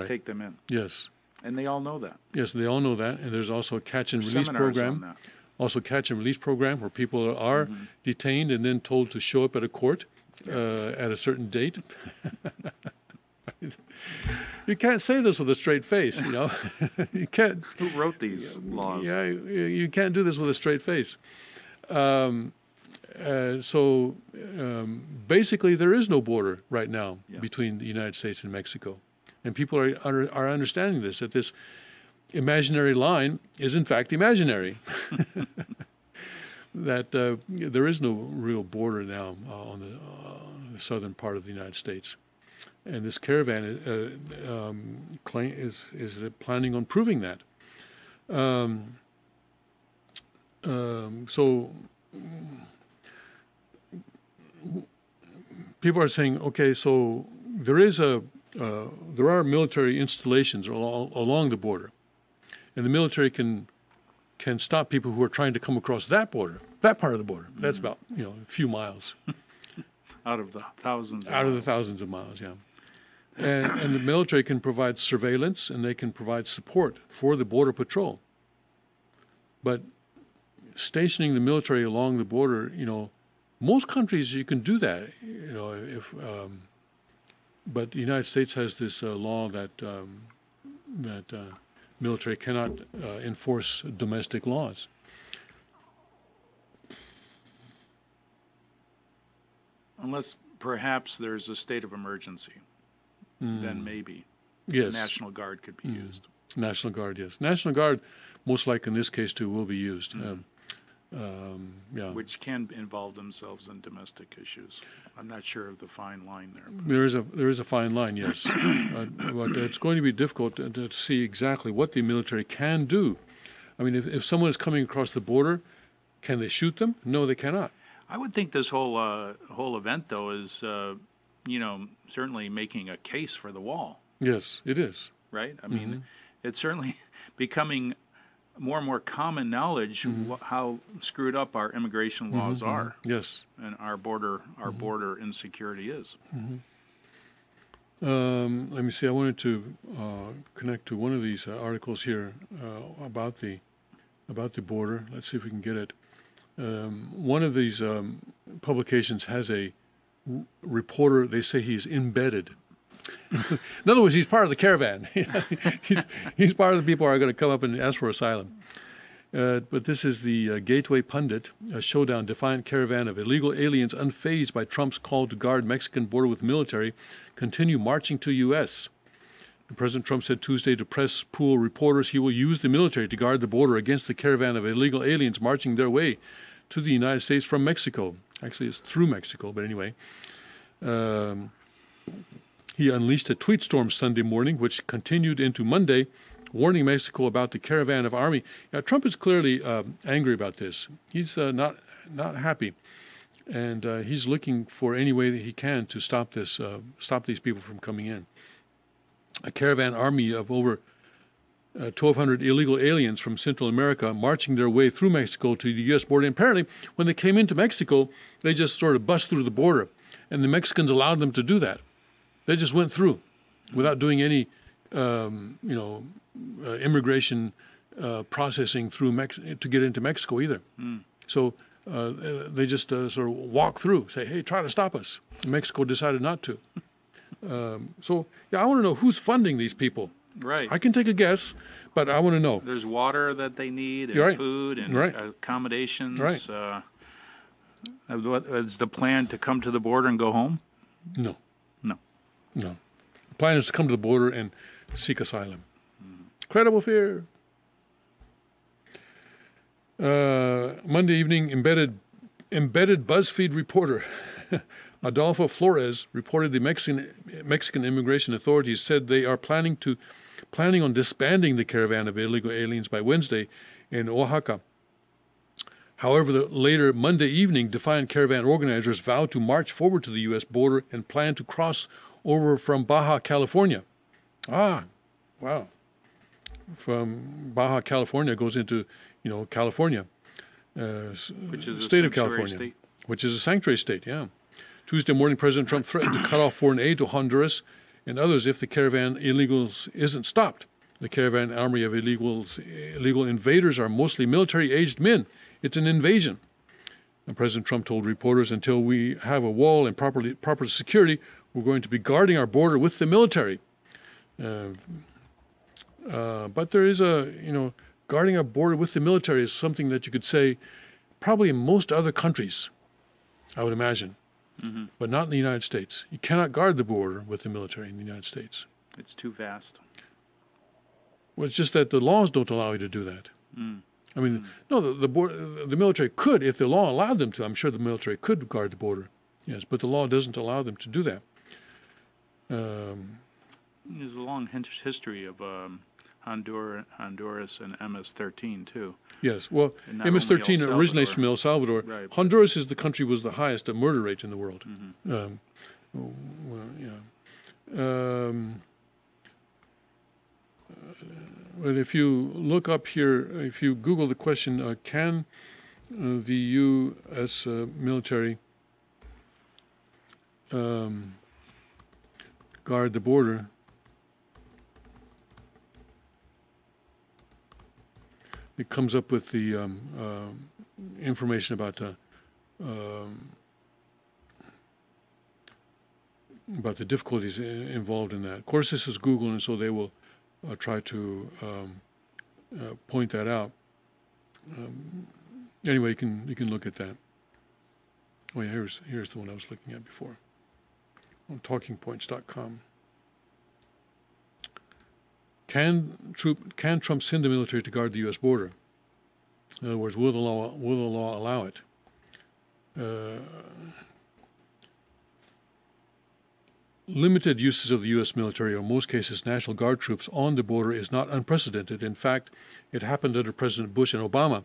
take them in. Yes. And they all know that. Yes, they all know that. And there's also a catch and release program. Also catch and release program where people are detained and then told to show up at a court at a certain date. You can't say this with a straight face, you know. You can't. Who wrote these laws? Yeah, you can't do this with a straight face. So basically, there is no border right now between the United States and Mexico, and people are understanding this, that this imaginary line is in fact imaginary. That there is no real border now on the southern part of the United States. And this caravan is planning on proving that. So people are saying, okay, so there are military installations along the border, and the military can stop people who are trying to come across that border, that part of the border. That's about a few miles. Out of the thousands. The thousands of miles, yeah. And the military can provide surveillance, and they can provide support for the Border Patrol. But stationing the military along the border, most countries you can do that, but the United States has this law that military cannot enforce domestic laws. Unless perhaps there's a state of emergency. Then maybe the National Guard could be used. National Guard, yes. National Guard, most likely in this case too, will be used. Which can involve themselves in domestic issues. I'm not sure of the fine line there. There is a fine line, yes. But it's going to be difficult to see exactly what the military can do. I mean, if someone is coming across the border, can they shoot them? No, they cannot. I would think this whole event, though, is certainly making a case for the wall. Yes, it is. Right? I mean, it's certainly becoming more and more common knowledge how screwed up our immigration laws are. Yes. And our border insecurity is. Let me see. I wanted to connect to one of these articles here about the border. Let's see if we can get it. One of these publications has a reporter. They say he's embedded. In other words, he's part of the caravan. he's part of the people who are going to come up and ask for asylum. But this is the Gateway Pundit, a showdown, defiant caravan of illegal aliens unfazed by Trump's call to guard Mexican border with military, continue marching to U.S. President Trump said Tuesday to press pool reporters he will use the military to guard the border against the caravan of illegal aliens marching their way to the United States from Mexico. Actually, it's through Mexico, but anyway. He unleashed a tweet storm Sunday morning, which continued into Monday, warning Mexico about the caravan of army. Now, Trump is clearly angry about this. He's not happy, and he's looking for any way that he can to stop this, stop these people from coming in. A caravan army of over 1,200 illegal aliens from Central America marching their way through Mexico to the U.S. border. And apparently, when they came into Mexico, they just sort of bust through the border, and the Mexicans allowed them to do that. They just went through without doing any, immigration processing through to get into Mexico either. So they just sort of walk through, say, "Hey, try to stop us." And Mexico decided not to. So I want to know who's funding these people. Right. I can take a guess, but I want to know. There's water that they need, and food, and accommodations. Right. Is the plan to come to the border and go home? No. No. No. The plan is to come to the border and seek asylum. Credible fear. Monday evening, embedded BuzzFeed reporter Adolfo Flores reported the Mexican immigration authorities said they are planning on disbanding the caravan of illegal aliens by Wednesday in Oaxaca. However, later Monday evening, defiant caravan organizers vowed to march forward to the U.S. border and plan to cross over from Baja California. Ah, wow. From Baja California goes into, California, which is state of California, state. Which is a sanctuary state, yeah. Tuesday morning, President Trump threatened to cut off foreign aid to Honduras and others if the caravan illegals isn't stopped. The caravan army of illegal invaders are mostly military-aged men. It's an invasion. And President Trump told reporters, until we have a wall and proper security, we're going to be guarding our border with the military. But there is guarding our border with the military is something that you could say probably in most other countries, I would imagine. Mm-hmm. But not in the United States. You cannot guard the border with the military in the United States. It's too vast. Well, it's just that the laws don't allow you to do that. I mean, no, the military could, if the law allowed them to. I'm sure the military could guard the border, yes, but the law doesn't allow them to do that. There's a long history of Honduras and MS-13 too. Yes, well, MS-13 originates from El Salvador. Right, Honduras is the country was the highest murder rate in the world. Mm-hmm. But if you look up here, if you Google the question, can the U.S. Military guard the border? It comes up with the information about the difficulties involved in that. Of course, this is Google, and so they will try to point that out. Anyway, you can look at that. Oh yeah, here's the one I was looking at before on talkingpoints.com. Can Trump send the military to guard the U.S. border? In other words, will the law allow it? Limited uses of the U.S. military, or in most cases National Guard troops, on the border is not unprecedented. In fact, it happened under President Bush and Obama.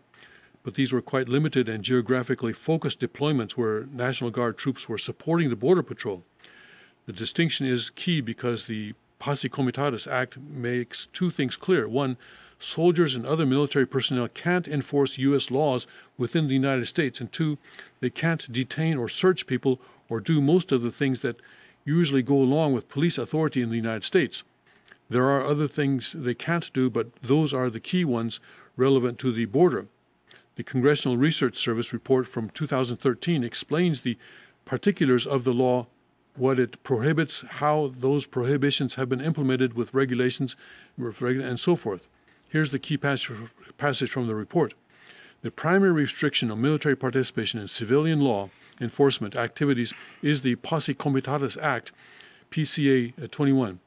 But these were quite limited and geographically focused deployments where National Guard troops were supporting the Border Patrol. The distinction is key because the Posse Comitatus Act makes two things clear. One, soldiers and other military personnel can't enforce U.S. laws within the United States. And two, they can't detain or search people or do most of the things that usually go along with police authority in the United States. There are other things they can't do, but those are the key ones relevant to the border. The Congressional Research Service report from 2013 explains the particulars of the law, what it prohibits, how those prohibitions have been implemented with regulations, and so forth. Here's the key passage from the report. The primary restriction on military participation in civilian law enforcement activities is the Posse Comitatus Act, PCA 21.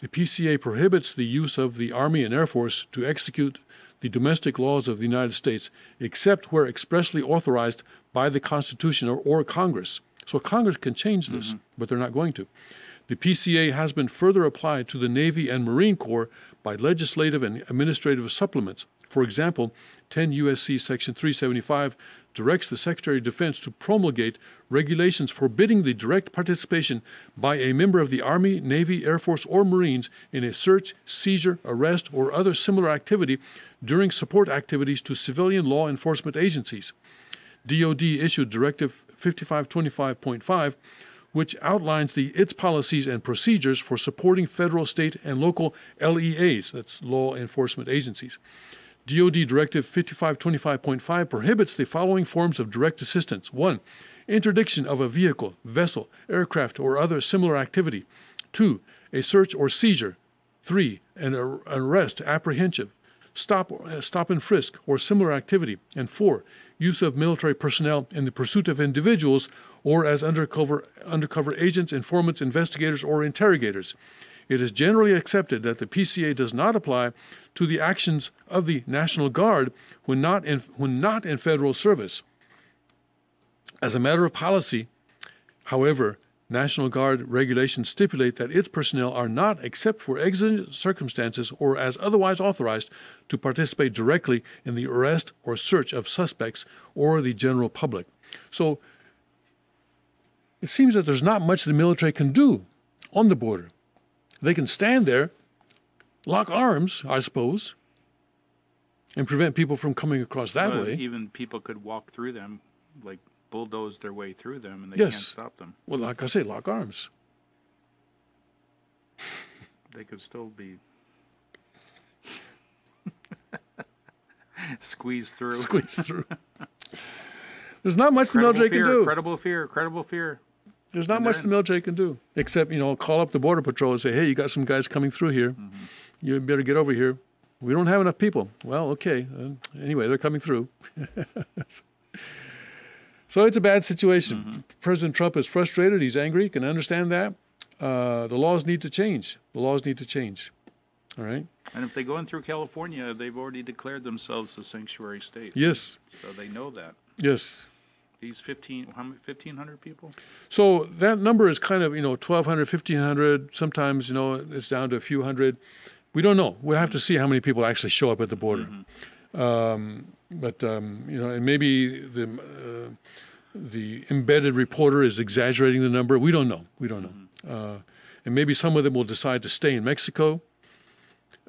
The PCA prohibits the use of the Army and Air Force to execute the domestic laws of the United States, except where expressly authorized by the Constitution or Congress. So Congress can change this, but they're not going to. The PCA has been further applied to the Navy and Marine Corps by legislative and administrative supplements. For example, 10 U.S.C. Section 375 directs the Secretary of Defense to promulgate regulations forbidding the direct participation by a member of the Army, Navy, Air Force, or Marines in a search, seizure, arrest, or other similar activity during support activities to civilian law enforcement agencies. DoD issued Directive 5525.5, which outlines its policies and procedures for supporting federal, state, and local LEAs, that's law enforcement agencies. DoD Directive 5525.5 prohibits the following forms of direct assistance. 1. Interdiction of a vehicle, vessel, aircraft, or other similar activity. 2. A search or seizure. 3. An arrest, apprehension, stop and frisk, or similar activity. And 4. Use of military personnel in the pursuit of individuals or as undercover agents, informants, investigators, or interrogators. It is generally accepted that the PCA does not apply to the actions of the National Guard when not in federal service. As a matter of policy, however, National Guard regulations stipulate that its personnel are not, except for exigent circumstances or as otherwise authorized, to participate directly in the arrest or search of suspects or the general public. So it seems that there's not much the military can do on the border. They can stand there, lock arms, I suppose, and prevent people from coming across that way. Even people could walk through them, like bulldoze their way through them, and they Yes. can't stop them. Well, like I say, lock arms. They could still be squeezed through. Squeeze through. There's not much the military can do. Credible fear. There's not much the military can do, except, call up the Border Patrol and say, hey, you got some guys coming through here. You better get over here. We don't have enough people. Well, okay. Anyway, they're coming through. So it's a bad situation. President Trump is frustrated. He's angry. You can understand that. The laws need to change. The laws need to change. All right? And if they go in through California, they've already declared themselves a sanctuary state. Yes. So they know that. Yes. These 1,500 people? So that number is kind of, 1,200, 1,500. Sometimes, it's down to a few hundred. We don't know. We'll have to see how many people actually show up at the border. And maybe the embedded reporter is exaggerating the number. We don't know. And maybe some of them will decide to stay in Mexico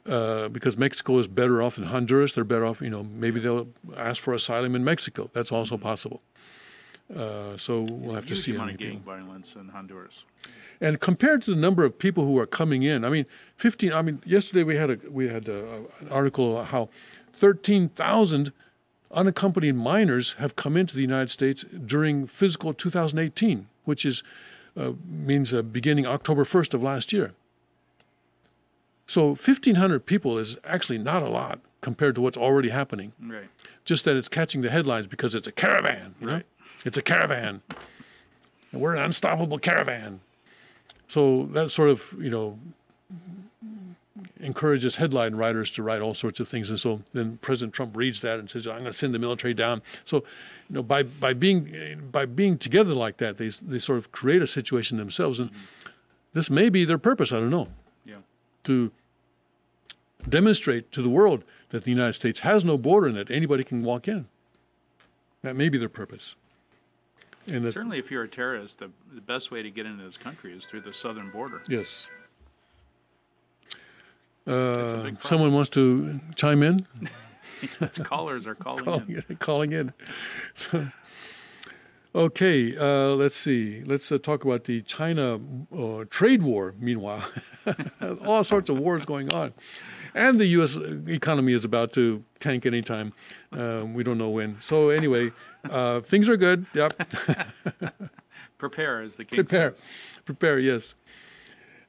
because Mexico is better off than Honduras. They're better off, maybe they'll ask for asylum in Mexico. That's also possible. So we'll have to see. Huge amount of gang violence in Honduras. And compared to the number of people who are coming in, yesterday we had an article how 13,000 unaccompanied minors have come into the United States during fiscal 2018, which means beginning October 1st of last year. So 1,500 people is actually not a lot compared to what's already happening. Right. Just that it's catching the headlines because it's a caravan. Right. It's a caravan. And we're an unstoppable caravan. So that sort of, encourages headline writers to write all sorts of things. And so then President Trump reads that and says, I'm going to send the military down. So, by being together like that, they sort of create a situation themselves. And this may be their purpose, I don't know. Yeah. To demonstrate to the world that the United States has no border and that anybody can walk in. That may be their purpose. And certainly if you're a terrorist, the best way to get into this country is through the southern border. Yes. That's a big problem. Someone wants to chime in? Callers are calling in. So, okay, let's see. Let's talk about the China trade war, meanwhile. All sorts of wars going on. And the U.S. economy is about to tank anytime. We don't know when. So anyway, things are good. Yep. Prepare, as the king says. Prepare, yes.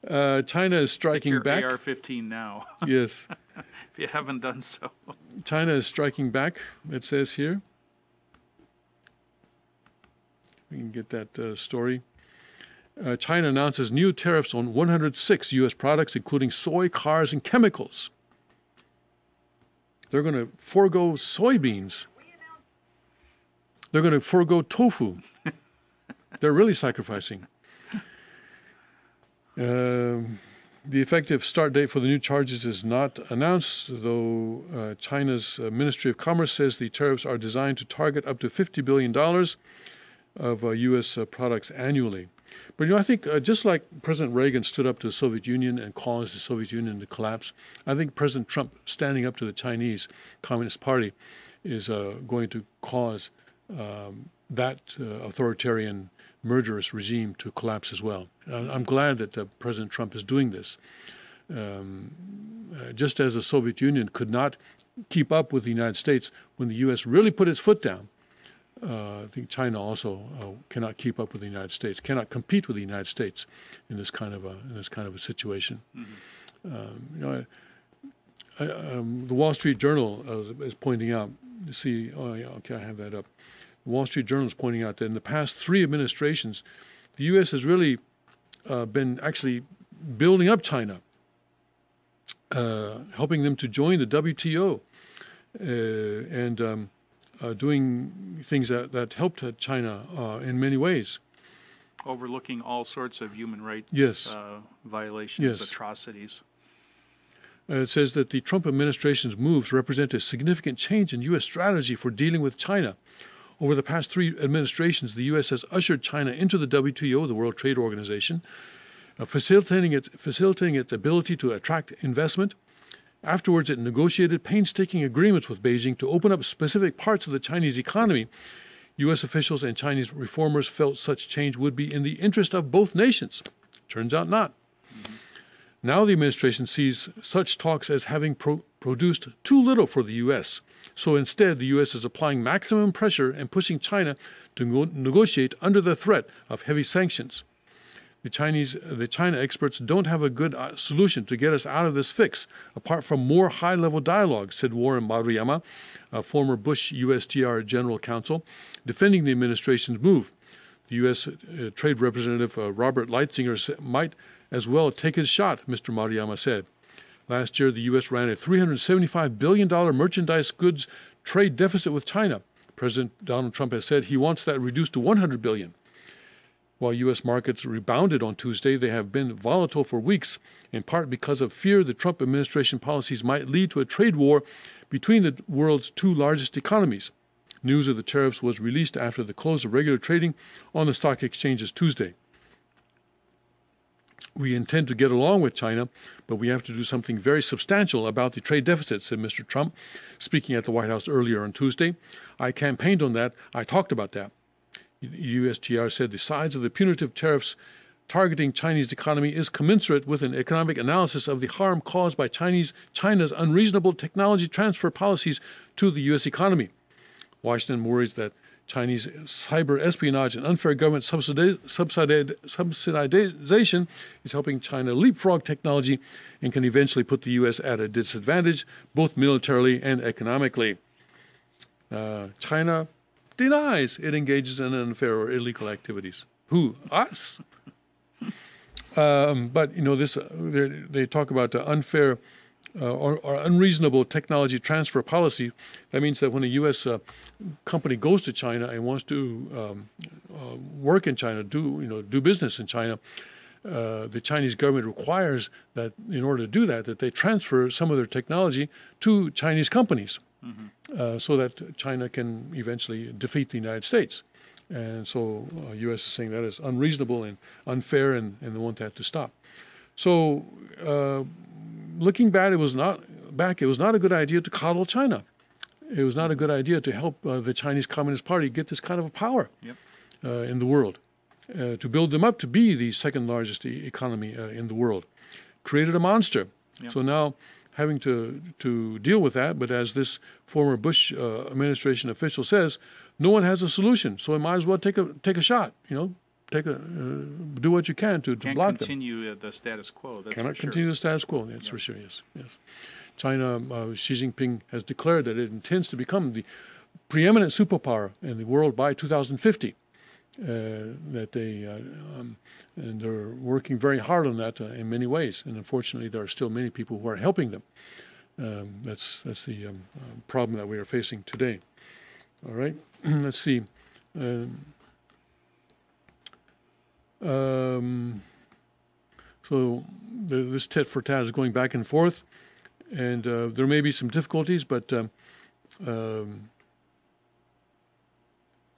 China is striking back. Get your AR-15 now. Yes. If you haven't done so. China is striking back, it says here. We can get that story. China announces new tariffs on 106 U.S. products, including soy, cars, and chemicals. They're going to forego soybeans. They're going to forego tofu. They're really sacrificing. The effective start date for the new charges is not announced, though China's Ministry of Commerce says the tariffs are designed to target up to $50 billion of U.S. products annually. But, I think just like President Reagan stood up to the Soviet Union and caused the Soviet Union to collapse, I think President Trump standing up to the Chinese Communist Party is going to cause that authoritarian, murderous regime to collapse as well. I'm glad that President Trump is doing this. Just as the Soviet Union could not keep up with the United States when the U.S. really put its foot down, I think China also cannot keep up with the United States, cannot compete with the United States in this kind of a situation. Mm-hmm. The Wall Street Journal is pointing out. I have that up. The Wall Street Journal is pointing out that in the past 3 administrations, the U.S. has really been actually building up China, helping them to join the WTO, and doing things that helped China in many ways. Overlooking all sorts of human rights violations, atrocities. It says that the Trump administration's moves represent a significant change in U.S. strategy for dealing with China. Over the past 3 administrations, the U.S. has ushered China into the WTO, the World Trade Organization, facilitating its ability to attract investment. Afterwards, it negotiated painstaking agreements with Beijing to open up specific parts of the Chinese economy. U.S. officials and Chinese reformers felt such change would be in the interest of both nations. Turns out not. Mm-hmm. Now the administration sees such talks as having produced too little for the U.S., so instead the U.S. is applying maximum pressure and pushing China to negotiate under the threat of heavy sanctions. The China experts don't have a good solution to get us out of this fix, apart from more high-level dialogue, said Warren Maruyama, a former Bush USTR general counsel, defending the administration's move. The U.S. Trade Representative Robert Lighthizer might as well take his shot, Mr. Maruyama said. Last year, the U.S. ran a $375 billion merchandise goods trade deficit with China. President Donald Trump has said he wants that reduced to $100 billion. While U.S. markets rebounded on Tuesday, they have been volatile for weeks, in part because of fear the Trump administration policies might lead to a trade war between the world's 2 largest economies. News of the tariffs was released after the close of regular trading on the stock exchanges Tuesday. We intend to get along with China, but we have to do something very substantial about the trade deficit, said Mr. Trump, speaking at the White House earlier on Tuesday. I campaigned on that. I talked about that. USTR said the size of the punitive tariffs targeting Chinese economy is commensurate with an economic analysis of the harm caused by China's unreasonable technology transfer policies to the U.S. economy. Washington worries that Chinese cyber espionage and unfair government subsidization is helping China leapfrog technology and can eventually put the U.S. at a disadvantage, both militarily and economically. China denies it engages in unfair or illegal activities. Who? Us? But, they talk about the unfair or unreasonable technology transfer policy. That means that when a U.S. Company goes to China and wants to work in China, do business in China, the Chinese government requires that in order to do that they transfer some of their technology to Chinese companies, so that China can eventually defeat the United States. And so U.S. is saying that is unreasonable and unfair, and they want that to stop. So looking back, it was not a good idea to coddle China. It was not a good idea to help the Chinese Communist Party get this kind of a power in the world, to build them up to be the second largest economy in the world. Created a monster. Yep. So now having to deal with that, but as this former Bush administration official says, no one has a solution, so we might as well take a shot. Do what you can to block them. Can't continue the status quo. That's Cannot continue the status quo. That's for sure. Yes. China, Xi Jinping has declared that it intends to become the preeminent superpower in the world by 2050. that they and they're working very hard on that in many ways. And unfortunately, there are still many people who are helping them. That's the problem that we are facing today. All right, let's see. So this tit for tat is going back and forth, and there may be some difficulties, but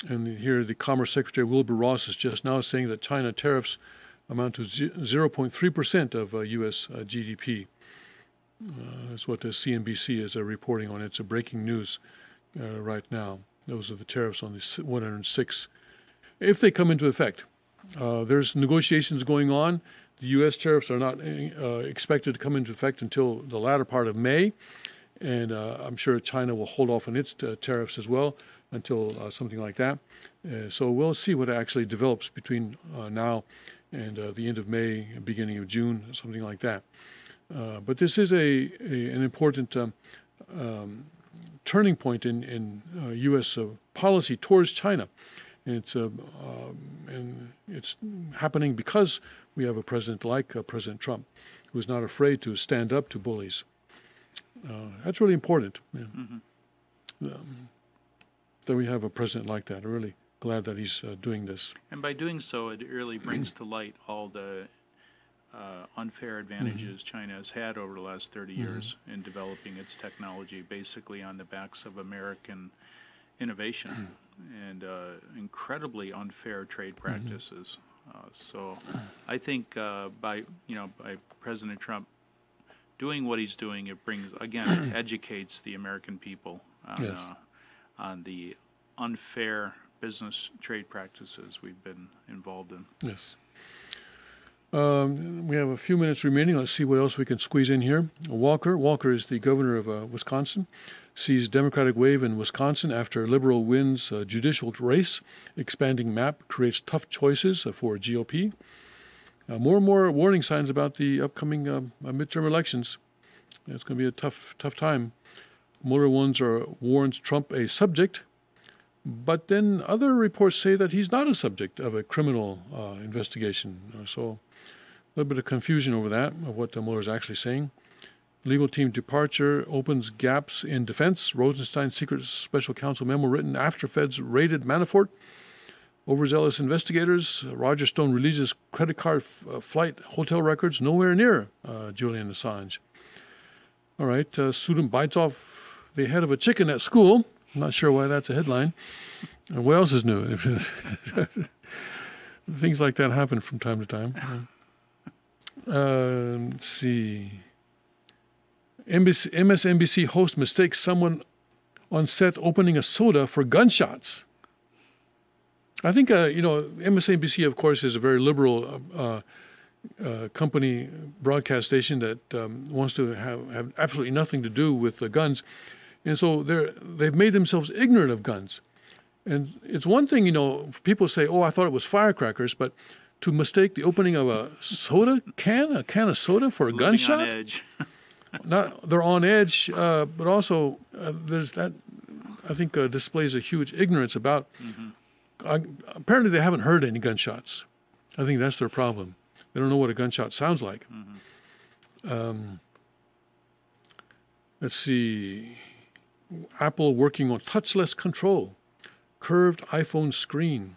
and here the Commerce Secretary Wilbur Ross is just now saying that China tariffs amount to 0.3% of U.S. GDP. That's what the CNBC is reporting on. It's a breaking news right now. Those are the tariffs on the 106. If they come into effect, there's negotiations going on. The U.S. tariffs are not expected to come into effect until the latter part of May, and I'm sure China will hold off on its tariffs as well until something like that. So we'll see what actually develops between now and the end of May, beginning of June, something like that. But this is an important turning point in U.S. Policy towards China. And it's happening because we have a president like President Trump, who is not afraid to stand up to bullies. That's really important. Yeah. That we have a president like that. I'm really glad that he's doing this. And by doing so, it really brings to light all the unfair advantages China has had over the last 30 years in developing its technology, basically on the backs of American innovation and incredibly unfair trade practices. So I think by President Trump doing what he's doing, it brings, again, educates the American people on the unfair business trade practices we've been involved in. Yes. We have a few minutes remaining. Let's see what else we can squeeze in here. Walker is the governor of Wisconsin, sees Democratic wave in Wisconsin after liberal wins judicial race. Expanding map creates tough choices for GOP. More and more warning signs about the upcoming midterm elections. It's going to be a tough time. More ones warns Trump a subject, but then other reports say that he's not a subject of a criminal investigation. So a little bit of confusion over that, of what Mueller is actually saying. Legal team departure opens gaps in defense. Rosenstein's secret special counsel memo written after feds raided Manafort. Overzealous investigators. Roger Stone releases credit card flight hotel records nowhere near Julian Assange. All right, student bites off the head of a chicken at school. I'm not sure why that's a headline. And what else is new? Things like that happen from time to time. Let's see. MSNBC host mistakes someone on set opening a soda for gunshots. I think, MSNBC, of course, is a very liberal company, broadcast station that wants to have absolutely nothing to do with guns. And so they've made themselves ignorant of guns. And it's one thing, people say, oh, I thought it was firecrackers, but to mistake the opening of a can of soda for a gunshot? On edge. They're on edge, but also there's that, I think, displays a huge ignorance about, apparently they haven't heard any gunshots. I think that's their problem. They don't know what a gunshot sounds like. Let's see. Apple working on touchless control. Curved iPhone screen.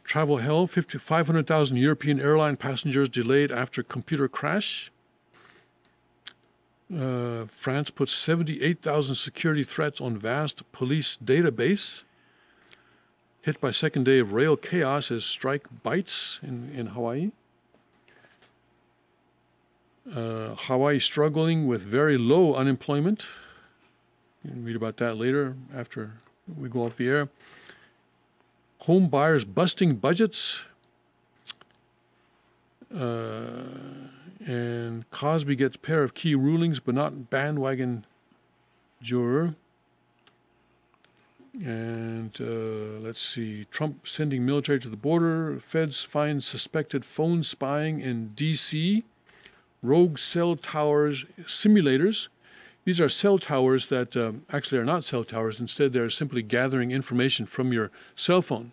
Travel hell, 500,000 European airline passengers delayed after computer crash. France puts 78,000 security threats on vast police database. Hit by second day of rail chaos as strike bites in Hawaii. Hawaii struggling with very low unemployment. You can read about that later after we go off the air. Home buyers busting budgets. And Cosby gets pair of key rulings, but not bandwagon juror. And let's see, Trump sending military to the border. Feds find suspected phone spying in D.C. Rogue cell towers simulators These are cell towers that actually are not cell towers. Instead, they're simply gathering information from your cell phone.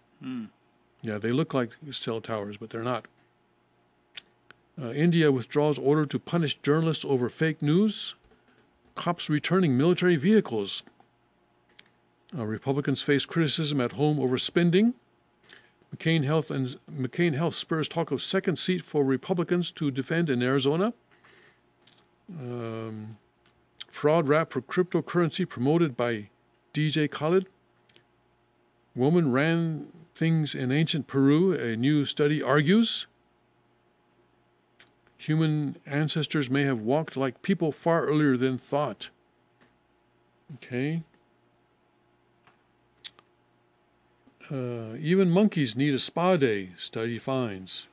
Yeah, they look like cell towers, but they're not. India withdraws order to punish journalists over fake news. Cops returning military vehicles. Republicans face criticism at home over spending. McCain Health spurs talk of second seat for Republicans to defend in Arizona. Fraud rap for cryptocurrency promoted by DJ Khaled. Woman ran things in ancient Peru, a new study argues. Human ancestors may have walked like people far earlier than thought. Okay. Even monkeys need a spa day, study finds.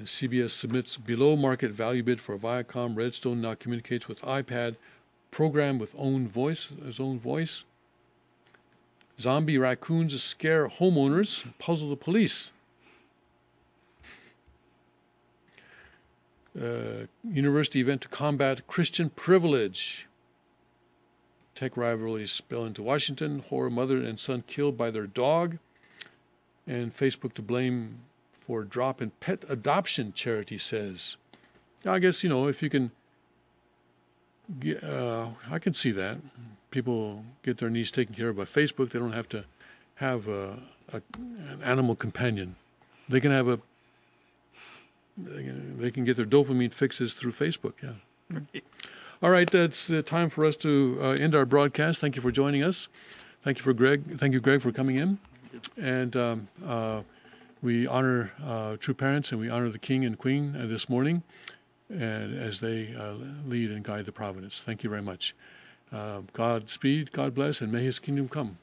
CBS submits below market value bid for Viacom. Redstone now communicates with iPad program with his own voice. Zombie raccoons scare homeowners, puzzle the police. University event to combat Christian privilege. Tech rivalries spill into Washington. Horror mother and son killed by their dog. And Facebook to blame for drop in pet adoption, charity says. I guess, if you can, I can see that. People get their needs taken care of by Facebook. They don't have to have an animal companion. They can have they can get their dopamine fixes through Facebook, yeah. All right, that's the time for us to end our broadcast. Thank you for joining us. Thank you, Greg, for coming in. And we honor true parents, and we honor the King and Queen this morning, and as they lead and guide the Providence. Thank you very much. Godspeed, God bless, and may His kingdom come.